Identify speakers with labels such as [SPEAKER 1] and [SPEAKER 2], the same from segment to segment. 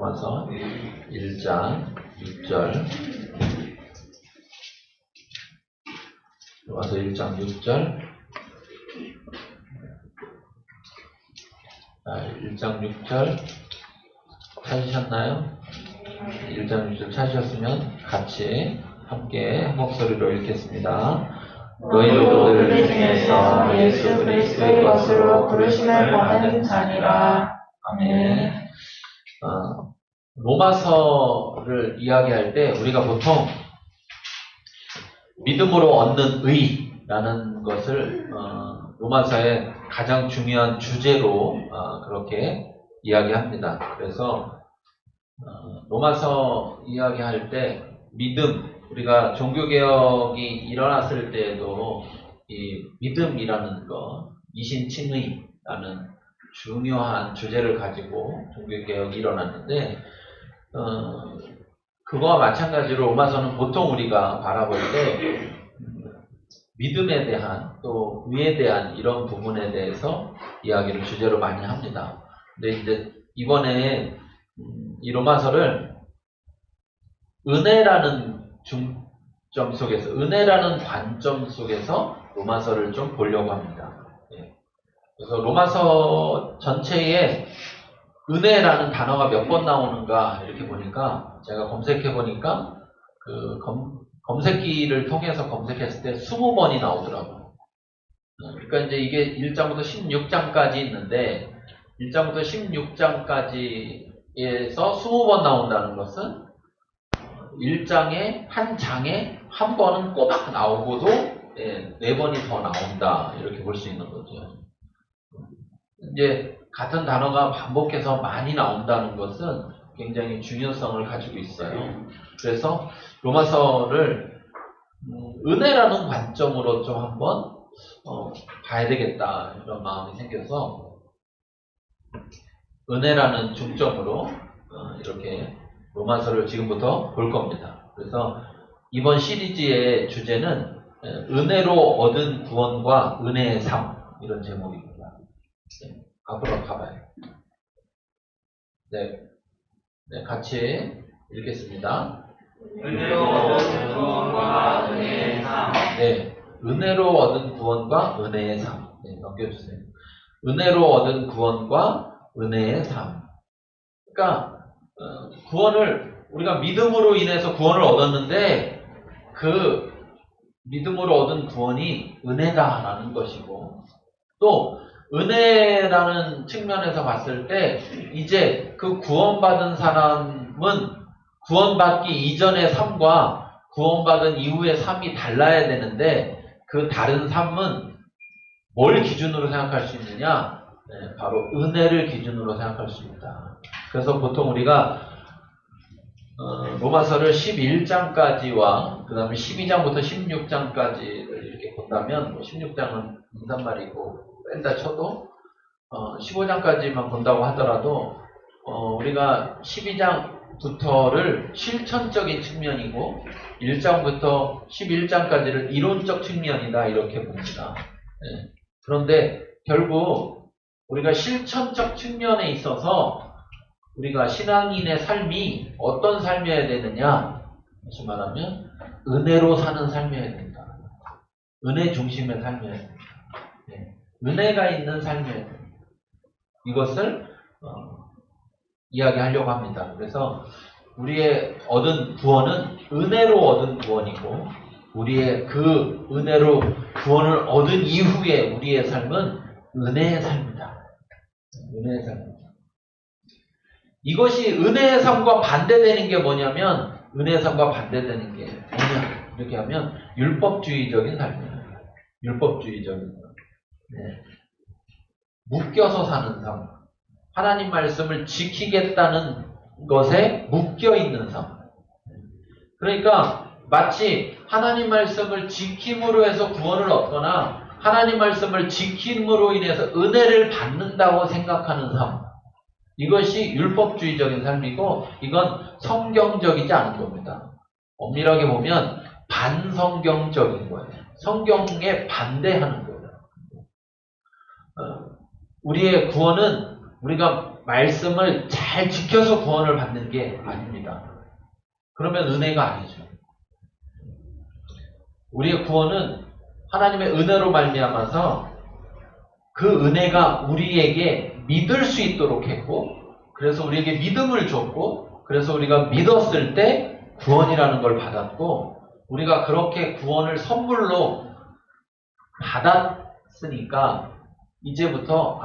[SPEAKER 1] 로마서 1장 6절. 로마서 1장 6절. 1장 6절 찾으셨나요? 1장 6절 찾으셨으면 같이 함께 한 목소리로 읽겠습니다.
[SPEAKER 2] 너희도 그들 중에서 예수 그리스도의 것으로 부르심을 받은 자니라. 아멘.
[SPEAKER 1] 로마서를 이야기할 때 우리가 보통 믿음으로 얻는 의라는 것을 로마서의 가장 중요한 주제로 그렇게 이야기합니다. 그래서 로마서 이야기할 때 믿음, 우리가 종교개혁이 일어났을 때에도 이 믿음이라는 거, 이신칭의라는 중요한 주제를 가지고 종교개혁이 일어났는데 그거와 마찬가지로 로마서는 보통 우리가 바라볼 때 믿음에 대한 또 의에 대한 이런 부분에 대해서 이야기를 주제로 많이 합니다. 근데 이제 이번에 이 로마서를 은혜라는 중점 속에서, 은혜라는 관점 속에서 로마서를 좀 보려고 합니다. 그래서 로마서 전체에 은혜라는 단어가 몇 번 나오는가 이렇게 보니까, 제가 검색해 보니까 그 검색기를 통해서 검색했을 때 20번이 나오더라고요. 그러니까 이제 이게 1장부터 16장까지 있는데 1장부터 16장까지에서 20번 나온다는 것은 1장에 한 장에 한 번은 꼬박 나오고도 4번이 더 나온다 이렇게 볼 수 있는 거죠. 이제 같은 단어가 반복해서 많이 나온다는 것은 굉장히 중요성을 가지고 있어요. 그래서 로마서를 은혜라는 관점으로 좀 한번 봐야 되겠다 이런 마음이 생겨서 은혜라는 중점으로 이렇게 로마서를 지금부터 볼 겁니다. 그래서 이번 시리즈의 주제는 은혜로 얻은 구원과 은혜의 삶, 이런 제목입니다. 앞으로 가봐요. 네, 같이 읽겠습니다.
[SPEAKER 2] 은혜로 얻은 구원과 은혜의 삶.
[SPEAKER 1] 네, 은혜로 얻은 구원과 은혜의 삶. 네, 넘겨주세요. 은혜로 얻은 구원과 은혜의 삶. 그러니까 구원을 우리가 믿음으로 인해서 구원을 얻었는데 그 믿음으로 얻은 구원이 은혜다라는 것이고, 또 은혜라는 측면에서 봤을 때 이제 그 구원받은 사람은 구원받기 이전의 삶과 구원받은 이후의 삶이 달라야 되는데, 그 다른 삶은 뭘 기준으로 생각할 수 있느냐? 네, 바로 은혜를 기준으로 생각할 수 있다. 그래서 보통 우리가 로마서를 11장까지와 그 다음에 12장부터 16장까지를 이렇게 본다면, 16장은 인사말이고 뺀다 쳐도 15장까지만 본다고 하더라도 우리가 12장부터를 실천적인 측면이고 1장부터 11장까지를 이론적 측면이다 이렇게 봅니다. 네. 그런데 결국 우리가 실천적 측면에 있어서 우리가 신앙인의 삶이 어떤 삶이어야 되느냐, 다시 말하면 은혜로 사는 삶이어야 된다. 은혜 중심의 삶이어야 된다. 네. 은혜가 있는 삶이어야 된다. 이것을 이야기하려고 합니다. 그래서 우리의 얻은 구원은 은혜로 얻은 구원이고, 우리의 그 은혜로 구원을 얻은 이후에 우리의 삶은 은혜의 삶이다. 은혜의 삶입니다. 이것이 은혜의 삶과 반대되는 게 뭐냐면, 은혜의 삶과 반대되는 게 뭐냐 이렇게 하면 율법주의적인 삶이에요. 율법주의적인 삶. 네. 묶여서 사는 삶. 하나님 말씀을 지키겠다는 것에 묶여있는 삶. 그러니까 마치 하나님 말씀을 지킴으로 해서 구원을 얻거나 하나님 말씀을 지킴으로 인해서 은혜를 받는다고 생각하는 삶. 이것이 율법주의적인 삶이고, 이건 성경적이지 않은 겁니다. 엄밀하게 보면 반성경적인 거예요. 성경에 반대하는 거예요. 우리의 구원은 우리가 말씀을 잘 지켜서 구원을 받는 게 아닙니다. 그러면 은혜가 아니죠. 우리의 구원은 하나님의 은혜로 말미암아서 그 은혜가 우리에게 믿을 수 있도록 했고, 그래서 우리에게 믿음을 줬고, 그래서 우리가 믿었을 때 구원이라는 걸 받았고, 우리가 그렇게 구원을 선물로 받았으니까 이제부터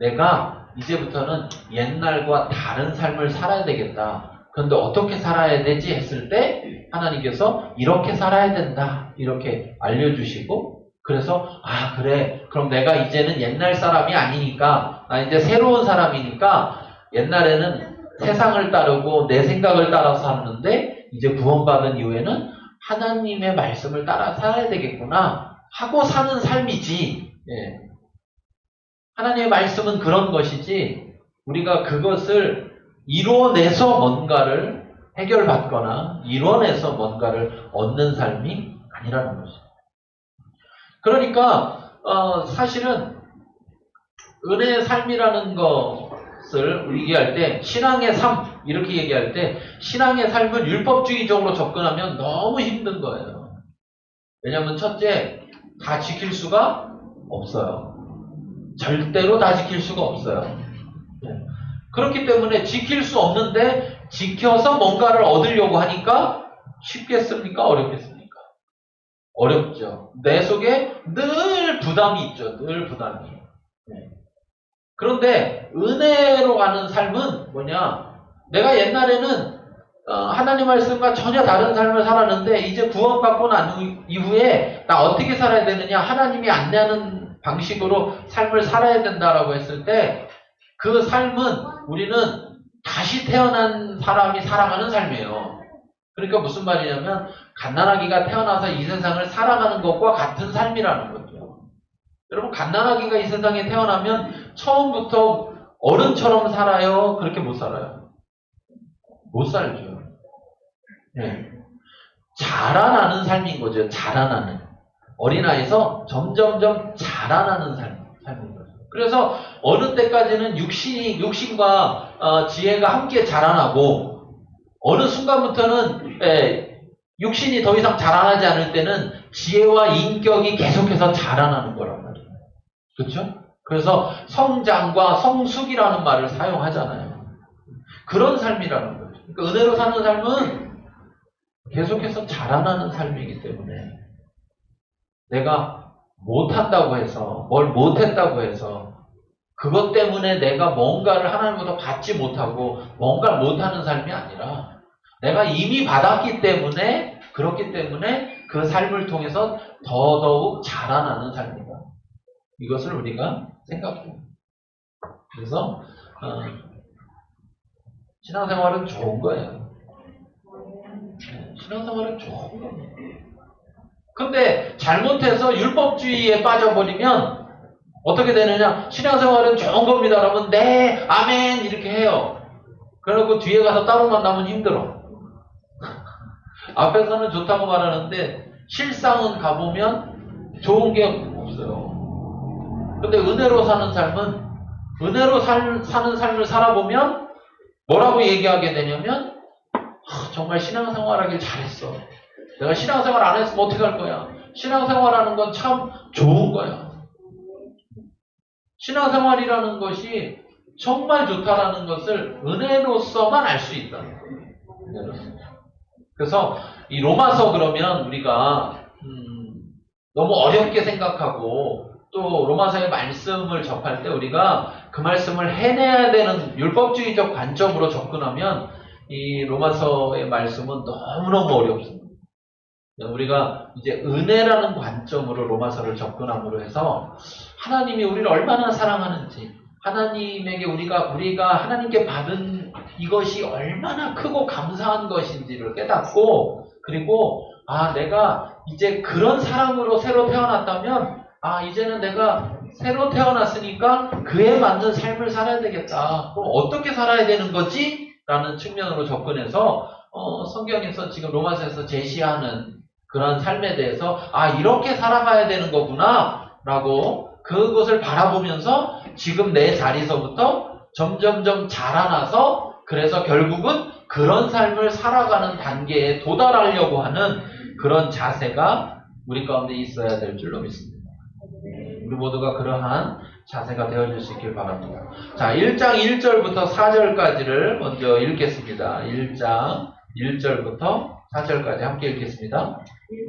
[SPEAKER 1] 내가 이제부터는 옛날과 다른 삶을 살아야 되겠다. 그런데 어떻게 살아야 되지 했을 때 하나님께서 이렇게 살아야 된다 이렇게 알려주시고, 그래서 그래, 그럼 내가 이제는 옛날 사람이 아니니까 나 이제 새로운 사람이니까 옛날에는 세상을 따르고 내 생각을 따라서 살았는데 이제 구원받은 이후에는 하나님의 말씀을 따라 살아야 되겠구나 하고 사는 삶이지. 예. 하나님의 말씀은 그런 것이지 우리가 그것을 이뤄내서 뭔가를 해결받거나 이뤄내서 뭔가를 얻는 삶이 아니라는 것이죠. 그러니까 사실은 은혜의 삶이라는 것을 얘기할 때 신앙의 삶 이렇게 얘기할 때 신앙의 삶을 율법주의적으로 접근하면 너무 힘든 거예요. 왜냐하면 첫째, 다 지킬 수가 없어요. 절대로 다 지킬 수가 없어요. 그렇기 때문에 지킬 수 없는데 지켜서 뭔가를 얻으려고 하니까 쉽겠습니까? 어렵겠습니까? 어렵죠. 내 속에 늘 부담이 있죠. 늘 부담이. 그런데 은혜로 가는 삶은 뭐냐? 내가 옛날에는 하나님 말씀과 전혀 다른 삶을 살았는데 이제 구원받고 난 이후에 나 어떻게 살아야 되느냐? 하나님이 안내하는 방식으로 삶을 살아야 된다라고 했을 때 그 삶은 우리는 다시 태어난 사람이 살아가는 삶이에요. 그러니까 무슨 말이냐면 갓난아기가 태어나서 이 세상을 살아가는 것과 같은 삶이라는 거죠. 여러분, 갓난아기가 이 세상에 태어나면 처음부터 어른처럼 살아요? 그렇게 못 살아요? 못 살죠. 네. 자라나는 삶인 거죠. 자라나는. 어린아이에서 점점점 자라나는 삶인 거죠. 그래서 어느 때까지는 육신과 지혜가 함께 자라나고 어느 순간부터는 육신이 더 이상 자라나지 않을 때는 지혜와 인격이 계속해서 자라나는 거란 말이에요. 그렇죠? 그래서 성장과 성숙이라는 말을 사용하잖아요. 그런 삶이라는 거죠. 그러니까 은혜로 사는 삶은 계속해서 자라나는 삶이기 때문에 내가 못한다고 해서, 뭘 못했다고 해서 그것 때문에 내가 뭔가를 하나님보다 받지 못하고 뭔가를 못하는 삶이 아니라 내가 이미 받았기 때문에, 그렇기 때문에 그 삶을 통해서 더더욱 자라나는 삶이다. 이것을 우리가 생각해요. 그래서 신앙생활은 좋은 거예요. 신앙생활은 좋은 거예요. 근데 잘못해서 율법주의에 빠져버리면 어떻게 되느냐? 신앙생활은 좋은 겁니다. 그러면 네, 아멘 이렇게 해요. 그래놓고 뒤에 가서 따로 만나면 힘들어. 앞에서는 좋다고 말하는데 실상은 가보면 좋은 게 없어요. 근데 은혜로 사는 삶은 은혜로 사는 삶을 살아보면 뭐라고 얘기하게 되냐면 정말 신앙생활하길 잘했어. 내가 신앙생활 안 했으면 어떻게 할 거야? 신앙생활하는 건 참 좋은 거야. 신앙생활이라는 것이 정말 좋다라는 것을 은혜로서만 알 수 있다는 거예요. 그래서 이 로마서 그러면 우리가 너무 어렵게 생각하고 또 로마서의 말씀을 접할 때 우리가 그 말씀을 해내야 되는 율법주의적 관점으로 접근하면 이 로마서의 말씀은 너무너무 어렵습니다. 우리가 이제 은혜라는 관점으로 로마서를 접근함으로 해서 하나님이 우리를 얼마나 사랑하는지, 하나님에게 우리가 하나님께 받은 이것이 얼마나 크고 감사한 것인지를 깨닫고, 그리고 내가 이제 그런 사람으로 새로 태어났다면 이제는 내가 새로 태어났으니까 그에 맞는 삶을 살아야 되겠다. 그럼 어떻게 살아야 되는 거지? 라는 측면으로 접근해서 성경에서 지금 로마서에서 제시하는 그런 삶에 대해서 이렇게 살아가야 되는 거구나 라고 그것을 바라보면서 지금 내 자리서부터 점점점 자라나서 그래서 결국은 그런 삶을 살아가는 단계에 도달하려고 하는 그런 자세가 우리 가운데 있어야 될 줄로 믿습니다. 우리 모두가 그러한 자세가 되어질 수 있길 바랍니다. 자, 1장 1절부터 4절까지를 먼저 읽겠습니다. 1장 1절부터 4절까지 함께 읽겠습니다.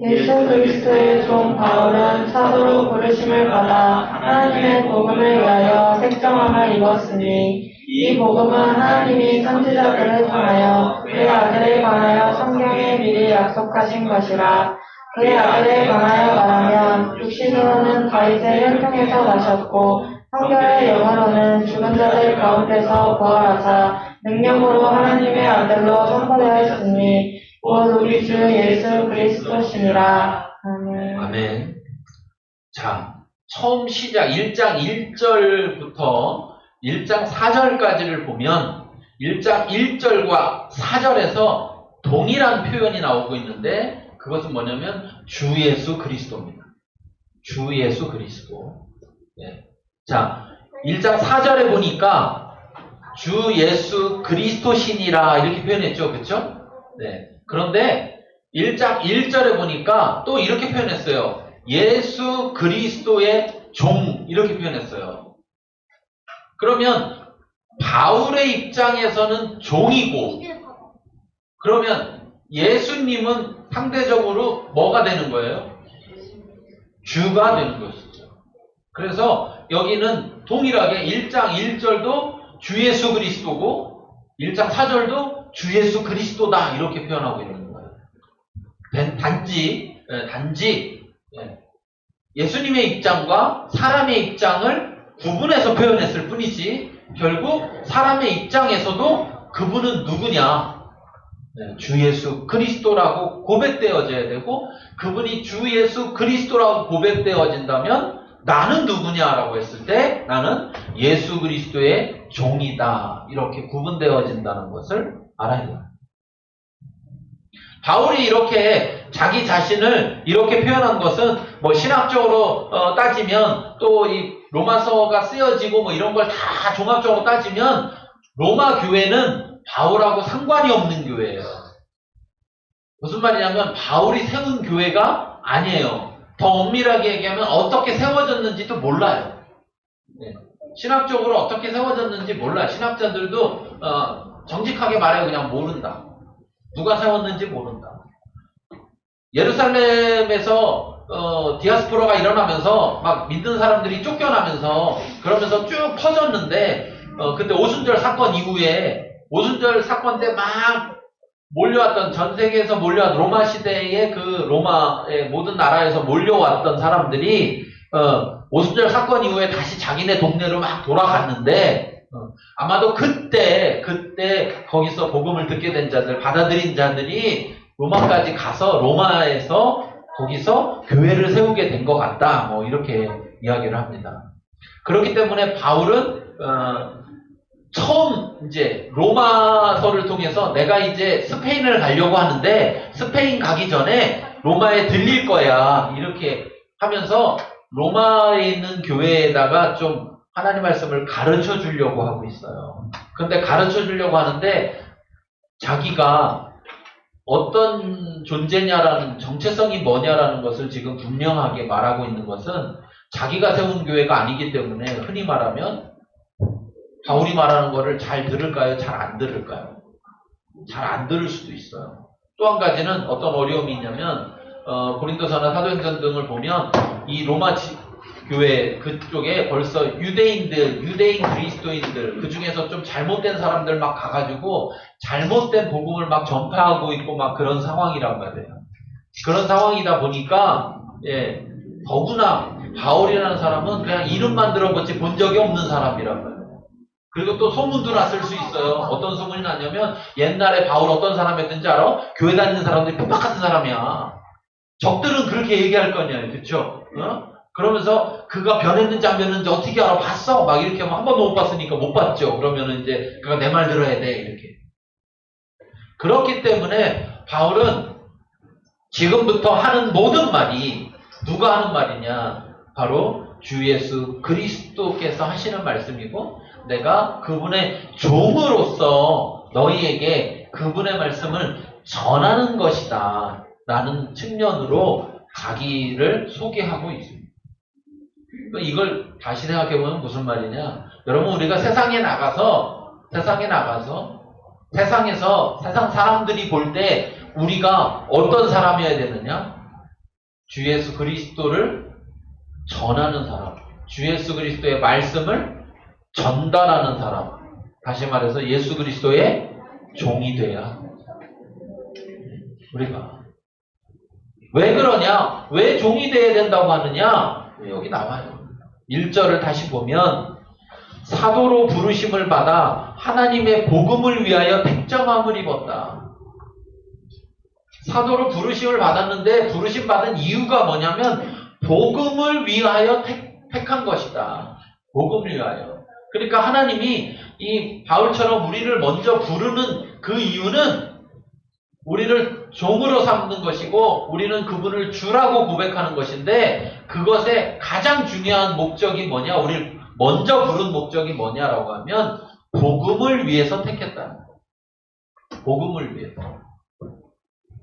[SPEAKER 2] 예수 그리스도의 종 바울은 사도로 부르심을 받아 하나님의 복음을 위하여 색정함을 입었으니 이 복음은 하나님이 선지자들을 통하여 그의 아들에 관하여 성경에 미리 약속하신 것이라. 그의 아들에 관하여 말하면 육신으로는 다윗의 혈통에서 나셨고 성결의 영으로는 죽은 자들 가운데서 부활하사 능력으로 하나님의 아들로 선포되었으니 곧 우리 주 예수 그리스도시니라. 아멘.
[SPEAKER 1] 아멘. 자, 처음 시작 1장 1절부터 1장 4절까지를 보면 1장 1절과 4절에서 동일한 표현이 나오고 있는데 그것은 뭐냐면 주 예수 그리스도입니다. 주 예수 그리스도. 네. 자, 1장 4절에 보니까 주 예수 그리스도시니라 이렇게 표현했죠. 그렇죠? 네. 그런데 1장 1절에 보니까 또 이렇게 표현했어요. 예수 그리스도의 종 이렇게 표현했어요. 그러면 바울의 입장에서는 종이고 그러면 예수님은 상대적으로 뭐가 되는 거예요? 주가 되는 것이죠. 그래서 여기는 동일하게 1장 1절도 주 예수 그리스도고 1장 4절도 주 예수 그리스도다 이렇게 표현하고 있는 거예요. 단지 예수님의 입장과 사람의 입장을 구분해서 표현했을 뿐이지 결국 사람의 입장에서도 그분은 누구냐? 주 예수 그리스도라고 고백되어져야 되고 그분이 주 예수 그리스도라고 고백되어진다면 나는 누구냐라고 했을 때 나는 예수 그리스도의 종이다 이렇게 구분되어진다는 것을 알아야 돼요. 바울이 이렇게 자기 자신을 이렇게 표현한 것은 뭐 신학적으로 따지면 또 이 로마서가 쓰여지고 뭐 이런 걸 다 종합적으로 따지면 로마 교회는 바울하고 상관이 없는 교회예요. 무슨 말이냐면 바울이 세운 교회가 아니에요. 더 엄밀하게 얘기하면 어떻게 세워졌는지도 몰라요. 네. 신학적으로 어떻게 세워졌는지 몰라요. 신학자들도 정직하게 말해요. 그냥 모른다. 누가 세웠는지 모른다. 예루살렘에서 디아스포라가 일어나면서 막 믿는 사람들이 쫓겨나면서 그러면서 쭉 퍼졌는데 그때 오순절 사건 이후에 오순절 사건 때 막 몰려왔던 전 세계에서 몰려왔던 로마 시대의 그 로마의 모든 나라에서 몰려왔던 사람들이 오순절 사건 이후에 다시 자기네 동네로 막 돌아갔는데 아마도 그때 거기서 복음을 듣게 된 자들 받아들인 자들이 로마까지 가서 로마에서 거기서 교회를 세우게 된 것 같다 뭐 이렇게 이야기를 합니다. 그렇기 때문에 바울은 처음 이제 로마서를 통해서 내가 이제 스페인을 가려고 하는데 스페인 가기 전에 로마에 들릴 거야 이렇게 하면서 로마에 있는 교회에다가 좀 하나님 말씀을 가르쳐 주려고 하고 있어요. 근데 가르쳐 주려고 하는데 자기가 어떤 존재냐라는 정체성이 뭐냐라는 것을 지금 분명하게 말하고 있는 것은 자기가 세운 교회가 아니기 때문에 흔히 말하면 바울이 말하는 거를 잘 들을까요? 잘 안 들을까요? 잘 안 들을 수도 있어요. 또 한 가지는 어떤 어려움이 있냐면 고린도서나 사도행전 등을 보면 이 로마 교회 그쪽에 벌써 유대인 그리스도인들 그 중에서 좀 잘못된 사람들 막 가가지고 잘못된 복음을 막 전파하고 있고 막 그런 상황이란 말이에요. 그런 상황이다 보니까 더구나 바울이라는 사람은 그냥 이름만 들어보지 본 적이 없는 사람이란 말이에요. 그리고 또 소문도 났을 수 있어요. 어떤 소문이 났냐면 옛날에 바울 어떤 사람이었는지 알아? 교회 다니는 사람들이 핍박 같은 사람이야. 적들은 그렇게 얘기할 거냐, 그쵸? 그러면서 그가 변했는지 안 변했는지 어떻게 알아? 봤어? 막 이렇게 하면 한 번도 못 봤으니까 못 봤죠. 그러면은 이제 그가 내 말 들어야 돼. 이렇게. 그렇기 때문에 바울은 지금부터 하는 모든 말이 누가 하는 말이냐? 바로 주 예수 그리스도께서 하시는 말씀이고 내가 그분의 종으로서 너희에게 그분의 말씀을 전하는 것이다 라는 측면으로 자기를 소개하고 있습니다. 이걸 다시 생각해보면 무슨 말이냐, 여러분 우리가 세상에 나가서 세상에서 세상 사람들이 볼 때 우리가 어떤 사람이어야 되느냐? 주 예수 그리스도를 전하는 사람, 주 예수 그리스도의 말씀을 전달하는 사람, 다시 말해서 예수 그리스도의 종이 돼야 합니다. 우리가 왜 그러냐? 왜 종이 돼야 된다고 하느냐? 여기 나와요. 1절을 다시 보면 사도로 부르심을 받아 하나님의 복음을 위하여 택정함을 입었다. 사도로 부르심을 받았는데 부르심 받은 이유가 뭐냐면 복음을 위하여 택한 것이다. 복음을 위하여. 그러니까 하나님이 이 바울처럼 우리를 먼저 부르는 그 이유는 우리를 종으로 삼는 것이고 우리는 그분을 주라고 고백하는 것인데 그것의 가장 중요한 목적이 뭐냐? 우리를 먼저 부른 목적이 뭐냐라고 하면 복음을 위해서 택했다. 복음을 위해서.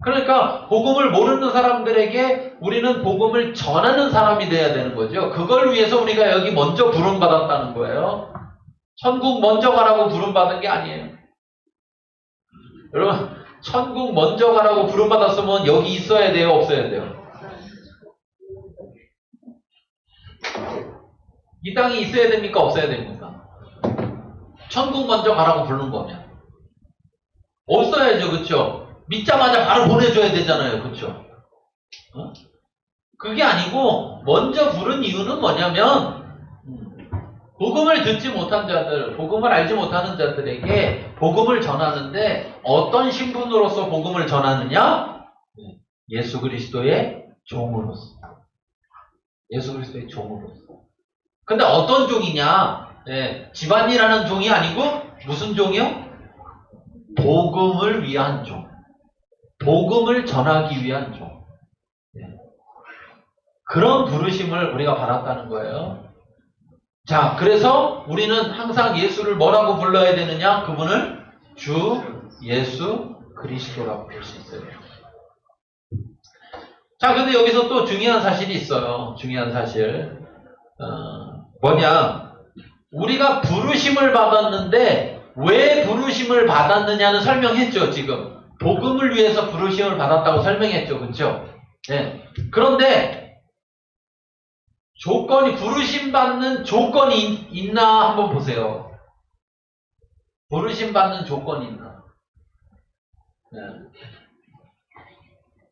[SPEAKER 1] 그러니까 복음을 모르는 사람들에게 우리는 복음을 전하는 사람이 돼야 되는 거죠. 그걸 위해서 우리가 여기 먼저 부름받았다는 거예요. 천국 먼저 가라고 부름받은 게 아니에요. 여러분 천국 먼저 가라고 부름받았으면 여기 있어야 돼요? 없어야 돼요? 이 땅에 있어야 됩니까? 없어야 됩니까? 천국 먼저 가라고 부르는 거면 없어야죠. 그렇죠? 믿자마자 바로 보내줘야 되잖아요. 그렇죠? 그게 아니고 먼저 부른 이유는 뭐냐면 복음을 듣지 못한 자들, 복음을 알지 못하는 자들에게 복음을 전하는데 어떤 신분으로서 복음을 전하느냐? 예수 그리스도의 종으로서. 예수 그리스도의 종으로서. 근데 어떤 종이냐? 집안이라는 종이 아니고 무슨 종이요? 복음을 위한 종. 복음을 전하기 위한 종. 그런 부르심을 우리가 받았다는 거예요. 자, 그래서 우리는 항상 예수를 뭐라고 불러야 되느냐? 그분을 주 예수 그리스도라고 부를 수 있어요. 자, 근데 여기서 또 중요한 사실이 있어요. 중요한 사실. 뭐냐? 우리가 부르심을 받았는데 왜 부르심을 받았느냐는 설명했죠, 지금. 복음을 위해서 부르심을 받았다고 설명했죠, 그렇죠? 네. 그런데 부르심 받는 조건이 있나 한번 보세요. 부르심 받는 조건이 있나? 네.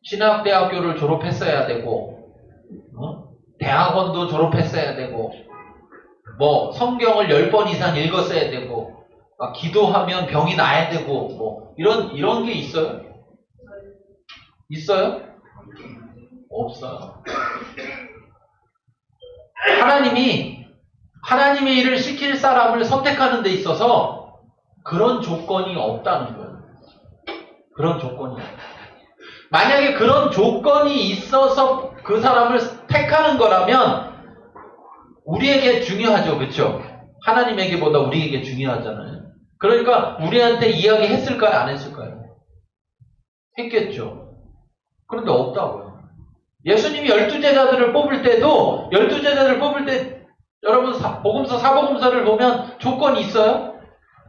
[SPEAKER 1] 신학대학교를 졸업했어야 되고, 대학원도 졸업했어야 되고, 뭐 성경을 10번 이상 읽었어야 되고, 막 기도하면 병이 나야 되고, 뭐 이런 게 있어요? 있어요? 없어요. 하나님의 일을 시킬 사람을 선택하는 데 있어서 그런 조건이 없다는 거예요. 그런 조건이 없어요. 만약에 그런 조건이 있어서 그 사람을 택하는 거라면 우리에게 중요하죠. 그렇죠? 하나님에게보다 우리에게 중요하잖아요. 그러니까 우리한테 이야기했을까요? 안 했을까요? 했겠죠. 그런데 없다고요. 예수님이 12제자들을 뽑을 때도 12제자들을 뽑을 때 여러분 복음서 사복음서를 보면 조건이 있어요?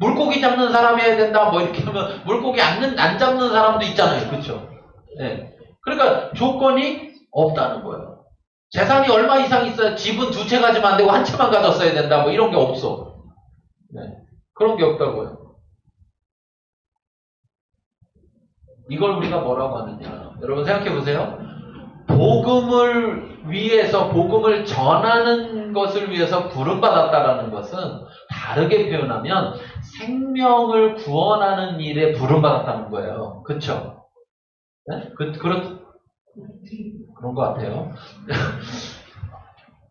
[SPEAKER 1] 물고기 잡는 사람이어야 된다 뭐 이렇게 하면 물고기 안 잡는 사람도 있잖아요. 그렇죠? 네. 그러니까 조건이 없다는 거예요. 재산이 얼마 이상 있어야 집은 2채 가지면 안 되고 1채만 가졌어야 된다 뭐 이런 게 없어. 네. 그런 게 없다고요. 이걸 우리가 뭐라고 하느냐. 여러분 생각해 보세요. 복음을 위해서 복음을 전하는 것을 위해서 부름받았다라는 것은 다르게 표현하면 생명을 구원하는 일에 부름받았다는 거예요. 그렇죠? 네? 그런 것 같아요.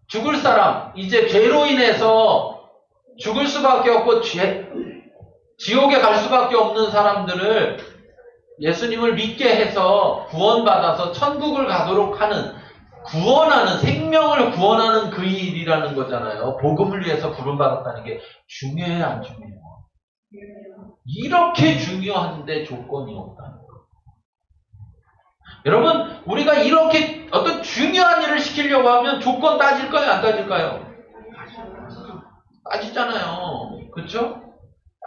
[SPEAKER 1] 죽을 사람, 이제 죄로 인해서 죽을 수밖에 없고 지옥에 갈 수밖에 없는 사람들을 예수님을 믿게 해서 구원받아서 천국을 가도록 하는 구원하는, 생명을 구원하는 그 일이라는 거잖아요. 복음을 위해서 부름받았다는 게 중요해, 안 중요해요? 이렇게 중요한데 조건이 없다는 거예요. 여러분, 우리가 이렇게 어떤 중요한 일을 시키려고 하면 조건 따질까요? 안 따질까요? 따지잖아요. 그쵸?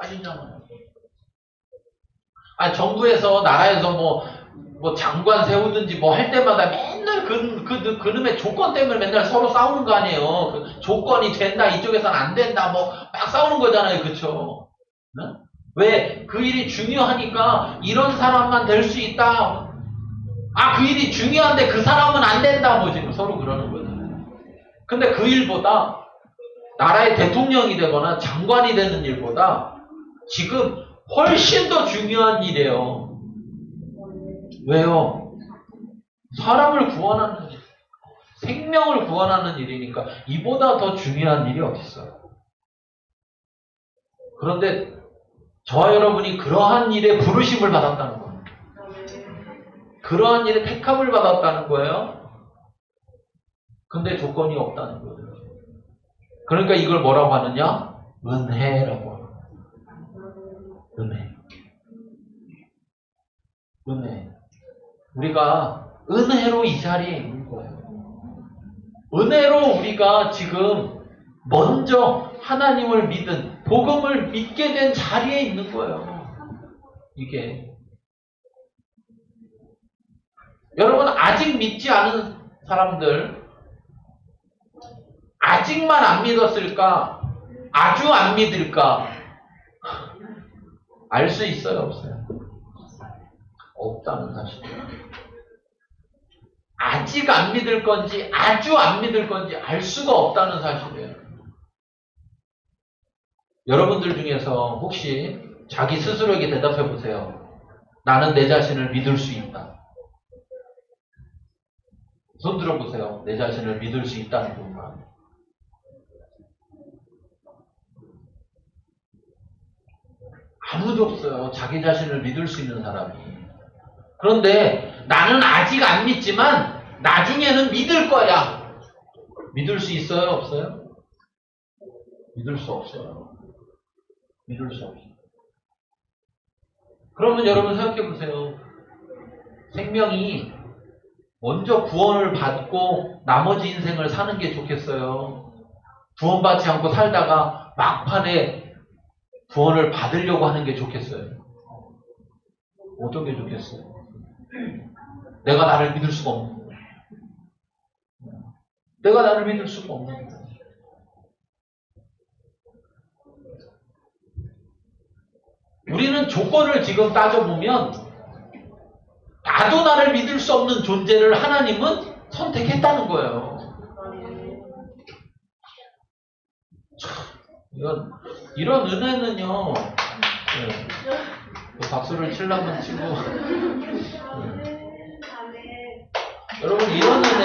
[SPEAKER 1] 따지잖아요. 정부에서, 나라에서 뭐 장관 세우든지 뭐 할 때마다 맨날 그놈의 조건 때문에 맨날 서로 싸우는 거 아니에요. 그 조건이 된다, 이쪽에서는 안 된다, 뭐 막 싸우는 거잖아요. 그쵸? 네? 왜? 그 일이 중요하니까 이런 사람만 될 수 있다. 그 일이 중요한데 그 사람은 안 된다. 뭐 지금 서로 그러는 거잖아요. 근데 그 일보다 나라의 대통령이 되거나 장관이 되는 일보다 지금 훨씬 더 중요한 일이에요. 왜요? 사람을 구원하는 일, 생명을 구원하는 일이니까 이보다 더 중요한 일이 어디 있어요? 그런데 저와 여러분이 그러한 일에 부르심을 받았다는 거예요. 그러한 일에 택함을 받았다는 거예요. 근데 조건이 없다는 거예요. 그러니까 이걸 뭐라고 하느냐? 은혜라고 합니다. 은혜. 은혜. 우리가 은혜로 이 자리에 있는 거예요. 은혜로 우리가 지금 먼저 하나님을 믿은, 복음을 믿게 된 자리에 있는 거예요. 이게. 여러분, 아직 믿지 않은 사람들, 아직만 안 믿었을까? 아주 안 믿을까? 알 수 있어요, 없어요? 없다는 사실이에요. 아직 안 믿을 건지, 아주 안 믿을 건지 알 수가 없다는 사실이에요. 여러분들 중에서 혹시 자기 스스로에게 대답해 보세요. 나는 내 자신을 믿을 수 있다. 손 들어보세요. 내 자신을 믿을 수 있다는 분만. 아무도 없어요. 자기 자신을 믿을 수 있는 사람이. 그런데 나는 아직 안 믿지만 나중에는 믿을 거야. 믿을 수 있어요? 없어요? 믿을 수 없어요. 믿을 수 없어요. 그러면 여러분 생각해 보세요. 생명이 먼저 구원을 받고 나머지 인생을 사는 게 좋겠어요? 구원받지 않고 살다가 막판에 구원을 받으려고 하는 게 좋겠어요? 어떤 게 좋겠어요? 내가 나를 믿을 수가 없는 거예요. 내가 나를 믿을 수가 없는 거예요. 우리는 조건을 지금 따져보면 나도 나를 믿을 수 없는 존재를 하나님은 선택했다는 거예요. 이런 은혜는요, 박수를 치려면 치고, 여러분, 이런 은혜,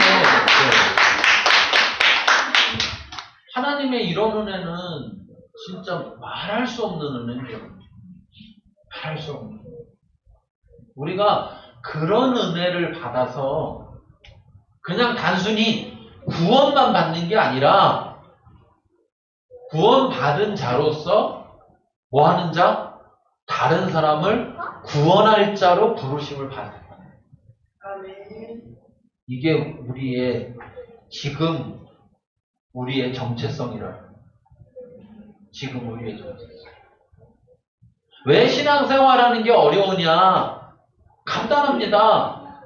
[SPEAKER 1] 하나님의 이런 은혜는 진짜 말할 수 없는 은혜예요. 말할 수 없는. 우리가 그런 은혜를 받아서 그냥 단순히 구원만 받는 게 아니라 구원받은 자로서 뭐 하는 자? 다른 사람을 구원할 자로 부르심을 받는 거예요. 이게 우리의 지금 우리의 정체성이라. 지금 우리의 정체성. 왜 신앙생활하는 게 어려우냐? 간단합니다.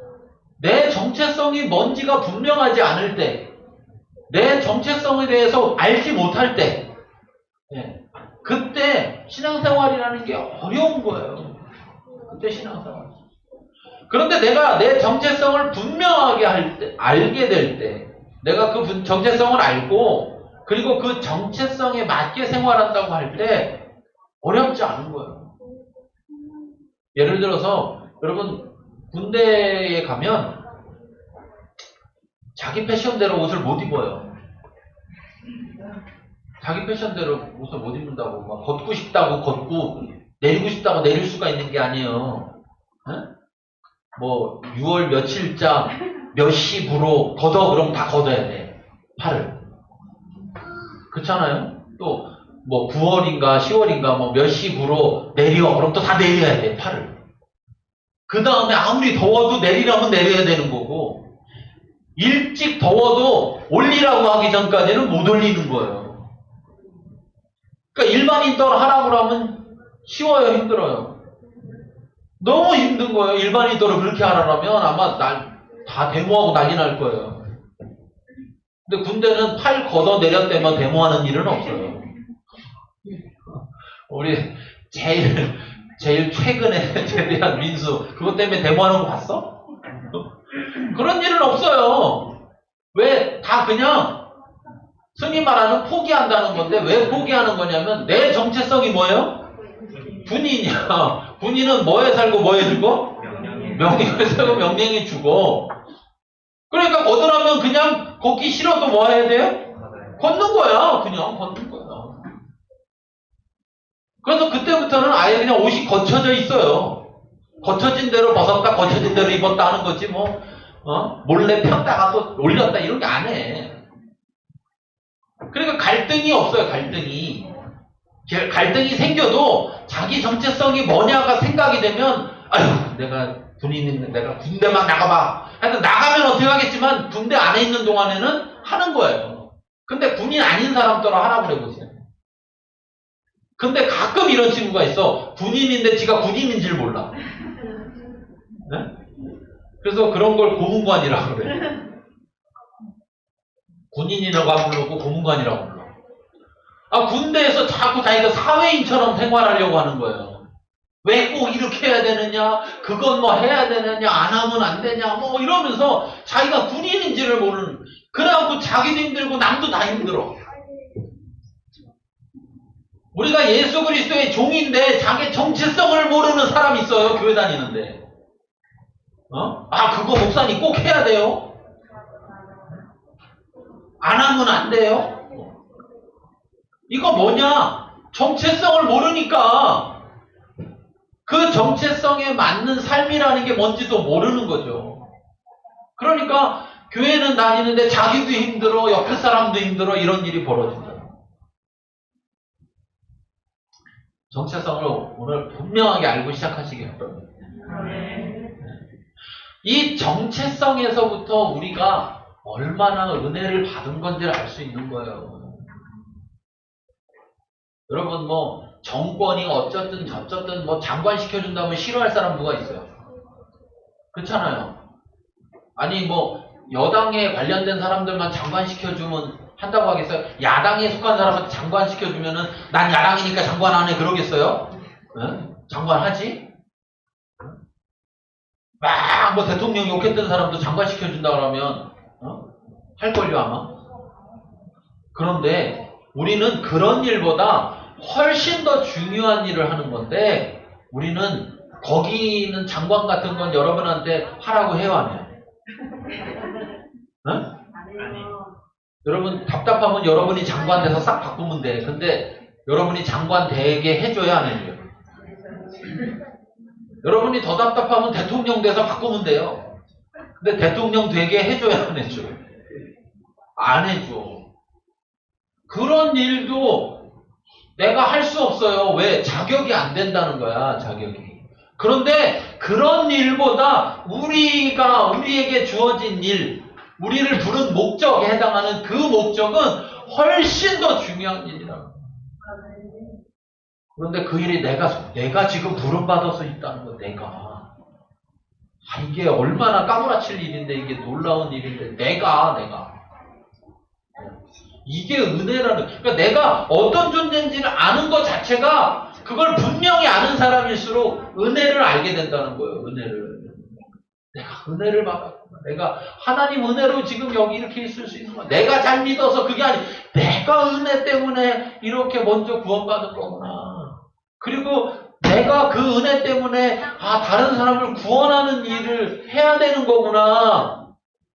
[SPEAKER 1] 내 정체성이 뭔지가 분명하지 않을 때, 내 정체성에 대해서 알지 못할 때, 그때 신앙생활이라는 게 어려운 거예요. 그때 신앙생활. 그런데 내가 내 정체성을 분명하게 알게 될 때, 내가 그 정체성을 알고, 그리고 그 정체성에 맞게 생활한다고 할 때, 어렵지 않은 거예요. 예를 들어서, 여러분, 군대에 가면, 자기 패션대로 옷을 못 입어요. 자기 패션대로 옷을 못 입는다고, 막 걷고 싶다고 걷고, 내리고 싶다고 내릴 수가 있는 게 아니에요. 뭐, 6월 며칠자, 몇 시부로 걷어 그러면 다 걷어야 돼. 팔을. 그렇잖아요? 또 뭐 9월인가 10월인가 뭐 몇 시부로 내려 그럼 또 다 내려야 돼. 팔을. 그 다음에 아무리 더워도 내리라면 내려야 되는 거고 일찍 더워도 올리라고 하기 전까지는 못 올리는 거예요. 그러니까 일반인들 하라고 하면 쉬워요, 힘들어요? 너무 힘든 거예요. 일반인들을 그렇게 하라면 아마 다 데모하고 난리 날 거예요. 근데 군대는 팔 걷어 내렸대면 데모하는 일은 없어요. 우리 제일 최근에 제대한 민수 그것 때문에 데모하는 거 봤어? 그런 일은 없어요. 왜? 다 그냥 흔히 말하는 포기한다는 건데 왜 포기하는 거냐면 내 정체성이 뭐예요? 군인이야. 군인은 뭐에 살고 뭐에 죽어? 명령에 살고 명령에 죽어. 그러니까 걷으라면 그냥 걷기 싫어도 뭐 해야 돼요? 걷는 거야. 그냥 걷는 거야. 그래서 그때부터는 아예 그냥 옷이 거쳐져 있어요. 거쳐진 대로 벗었다, 거쳐진 대로 입었다 하는 거지 뭐 몰래 폈다가 또 올렸다 이런 게 안 해. 그러니까 갈등이 없어요. 갈등이 생겨도 자기 정체성이 뭐냐가 생각이 되면 아유 내가 군인인데 내가 군대만 나가봐. 하여튼 나가면 어떻게 하겠지만 군대 안에 있는 동안에는 하는 거예요. 근데 군인 아닌 사람들은 하라고 그래보세요. 근데 가끔 이런 친구가 있어. 군인인데 지가 군인인 줄 몰라. 네? 그래서 그런 걸 고문관이라고 그래. 군인이라고 안 부르고 고문관이라고 불러. 군대에서 자꾸 자기가 사회인처럼 생활하려고 하는 거예요. 왜 꼭 이렇게 해야 되느냐, 그건 뭐 해야 되느냐, 안 하면 안 되냐, 뭐 이러면서 자기가 군인인지를 모르는, 그래갖고 자기도 힘들고 남도 다 힘들어. 우리가 예수 그리스도의 종인데 자기 정체성을 모르는 사람이 있어요. 교회 다니는데. 그거 목사님 꼭 해야 돼요? 안 하면 안 돼요? 이거 뭐냐? 정체성을 모르니까 그 정체성에 맞는 삶이라는 게 뭔지도 모르는 거죠. 그러니까 교회는 다니는데 자기도 힘들어, 옆에 사람도 힘들어 이런 일이 벌어진다. 정체성을 오늘 분명하게 알고 시작하시기 바랍니다. 이 정체성에서부터 우리가 얼마나 은혜를 받은 건지를 알 수 있는 거예요. 여러분 뭐 정권이 어쩌든 저쩌든 뭐 장관 시켜준다면 싫어할 사람 누가 있어요? 그렇잖아요. 아니 뭐 여당에 관련된 사람들만 장관 시켜주면 한다고 하겠어요? 야당에 속한 사람한테 장관 시켜주면은 난 야당이니까 장관 안 해 그러겠어요? 응? 장관 하지? 막 뭐 대통령 욕했던 사람도 장관 시켜준다 그러면 할걸요 아마? 그런데 우리는 그런 일보다 훨씬 더 중요한 일을 하는 건데 우리는 거기 있는 장관 같은 건 여러분한테 하라고 해요 안 해요? 응? 여러분 답답하면 여러분이 장관 돼서 싹 바꾸면 돼. 근데 여러분이 장관 되게 해줘야 안 해줘요? 여러분이 더 답답하면 대통령 돼서 바꾸면 돼요. 근데 대통령 되게 해줘야 안 해줘요? 안 해줘. 그런 일도 내가 할 수 없어요. 왜? 자격이 안 된다는 거야. 자격이. 그런데 그런 일보다 우리에게 주어진 일, 우리를 부른 목적에 해당하는 그 목적은 훨씬 더 중요한 일이라고. 그런데 그 일이 내가 지금 부름받아서 있다는 거, 내가. 이게 얼마나 까무라칠 일인데, 이게 놀라운 일인데, 내가. 이게 은혜라는, 그러니까 내가 어떤 존재인지를 아는 것 자체가 그걸 분명히 아는 사람일수록 은혜를 알게 된다는 거예요, 은혜를. 내가 은혜를 받았구나. 내가 하나님 은혜로 지금 여기 이렇게 있을 수 있는 거야. 내가 잘 믿어서 그게 아니고 내가 은혜 때문에 이렇게 먼저 구원받은 거구나. 그리고 내가 그 은혜 때문에 다른 사람을 구원하는 일을 해야 되는 거구나.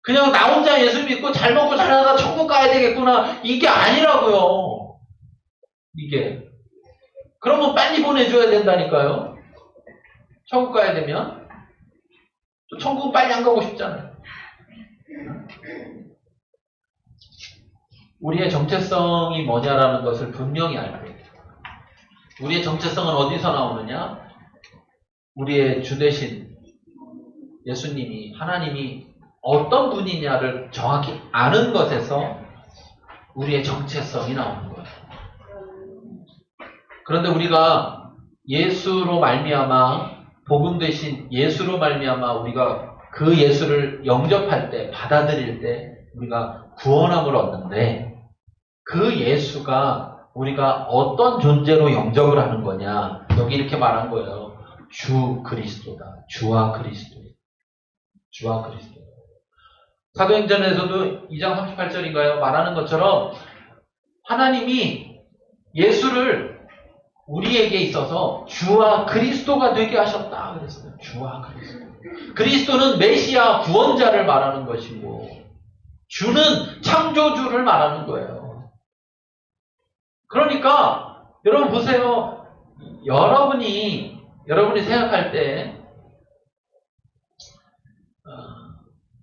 [SPEAKER 1] 그냥 나 혼자 예수 믿고 잘 먹고 잘 살다 천국 가야 되겠구나. 이게 아니라고요. 이게. 그러면 빨리 보내줘야 된다니까요. 천국 가야 되면. 또 천국은 빨리 안 가고 싶잖아요. 우리의 정체성이 뭐냐라는 것을 분명히 알고 있다. 우리의 정체성은 어디서 나오느냐? 우리의 주 되신 예수님이, 하나님이 어떤 분이냐를 정확히 아는 것에서 우리의 정체성이 나오는 거예요. 그런데 우리가 예수로 말미암아, 복음 되신 예수로 말미암아 우리가 그 예수를 영접할 때, 받아들일 때 우리가 구원함을 얻는데, 그 예수가 우리가 어떤 존재로 영접을 하는 거냐, 여기 이렇게 말한 거예요. 주 그리스도다. 주와 그리스도. 주와 그리스도. 사도행전에서도 2장 38절인가요? 말하는 것처럼 하나님이 예수를 우리에게 있어서 주와 그리스도가 되게 하셨다 그랬어요. 주와 그리스도. 그리스도는 메시아 구원자를 말하는 것이고, 주는 창조주를 말하는 거예요. 그러니까 여러분 보세요. 여러분이 생각할 때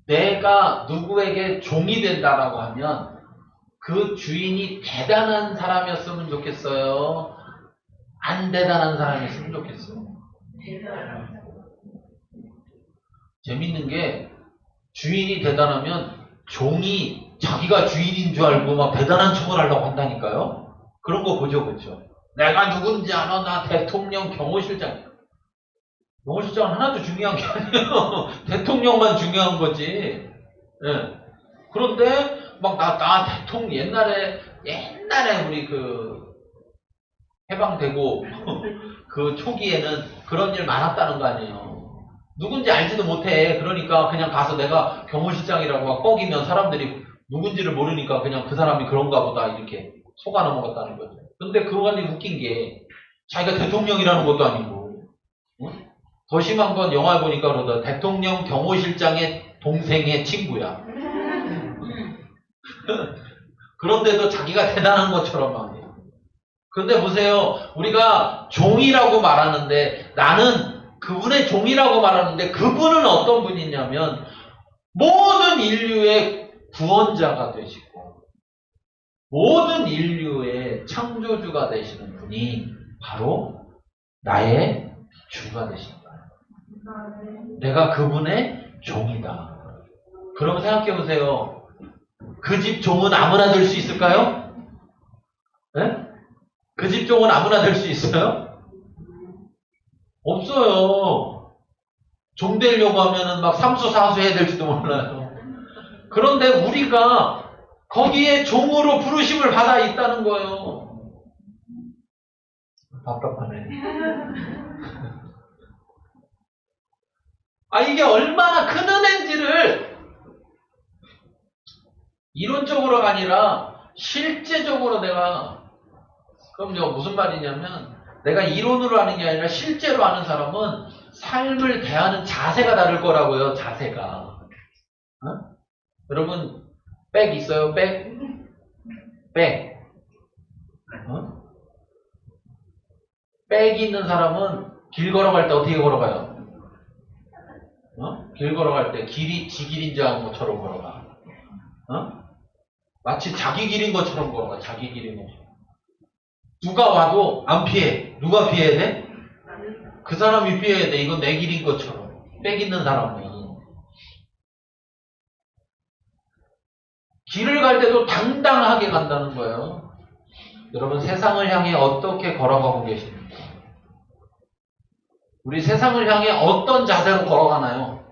[SPEAKER 1] 내가 누구에게 종이 된다라고 하면 그 주인이 대단한 사람이었으면 좋겠어요? 안 대단한 사람이었으면 좋겠어요? 재밌는 게, 주인이 대단하면 종이 자기가 주인인 줄 알고 막 대단한 척을 하려고 한다니까요? 그런 거 보죠, 그렇죠? 내가 누군지 알아? 나 대통령 경호실장. 경호실장은 하나도 중요한 게 아니에요. 대통령만 중요한 거지. 예. 그런데 막 나 대통령 옛날에 우리 해방되고 그 초기에는 그런 일 많았다는 거 아니에요. 누군지 알지도 못해. 그러니까 그냥 가서 내가 경호실장이라고 막 뻐기면 사람들이 누군지를 모르니까 그냥 그 사람이 그런가 보다 이렇게 속아 넘어갔다는 거죠. 근데 그거가 웃긴 게, 자기가 대통령이라는 것도 아니고, 응? 더 심한 건 영화에 보니까 그러다 대통령 경호실장의 동생의 친구야. 그런데도 자기가 대단한 것처럼 말이에요. 그런데 보세요. 우리가 종이라고 말하는데, 나는 그분의 종이라고 말하는데, 그분은 어떤 분이냐면 모든 인류의 구원자가 되시고 모든 인류의 창조주가 되시는 분이 바로 나의 주가 되신다. 내가 그분의 종이다. 그럼 생각해 보세요. 그 집 종은 아무나 될 수 있을까요? 네? 그 집 종은 아무나 될 수 있어요? 없어요. 종 되려고 하면은 막 삼수사수 해야 될지도 몰라요. 그런데 우리가 거기에 종으로 부르심을 받아 있다는 거예요. 답답하네. 이게 얼마나 큰 은혜인지를 이론적으로가 아니라 실제적으로 그럼요, 무슨 말이냐면, 내가 이론으로 아는 게 아니라 실제로 아는 사람은 삶을 대하는 자세가 다를 거라고요, 자세가. 어? 여러분, 백 있어요, 백? 백. 어? 백이 있는 사람은 길 걸어갈 때 어떻게 걸어가요? 길 걸어갈 때 길이 지 길인 줄 아는 것처럼 걸어가. 마치 자기 길인 것처럼 걸어가. 자기 길인 것처럼. 누가 와도 안 피해. 누가 피해야 돼? 그 사람이 피해야 돼. 이건 내 길인 것처럼. 백 있는 사람은. 길을 갈 때도 당당하게 간다는 거예요. 여러분, 세상을 향해 어떻게 걸어가고 계십니까? 우리 세상을 향해 어떤 자세로 걸어가나요?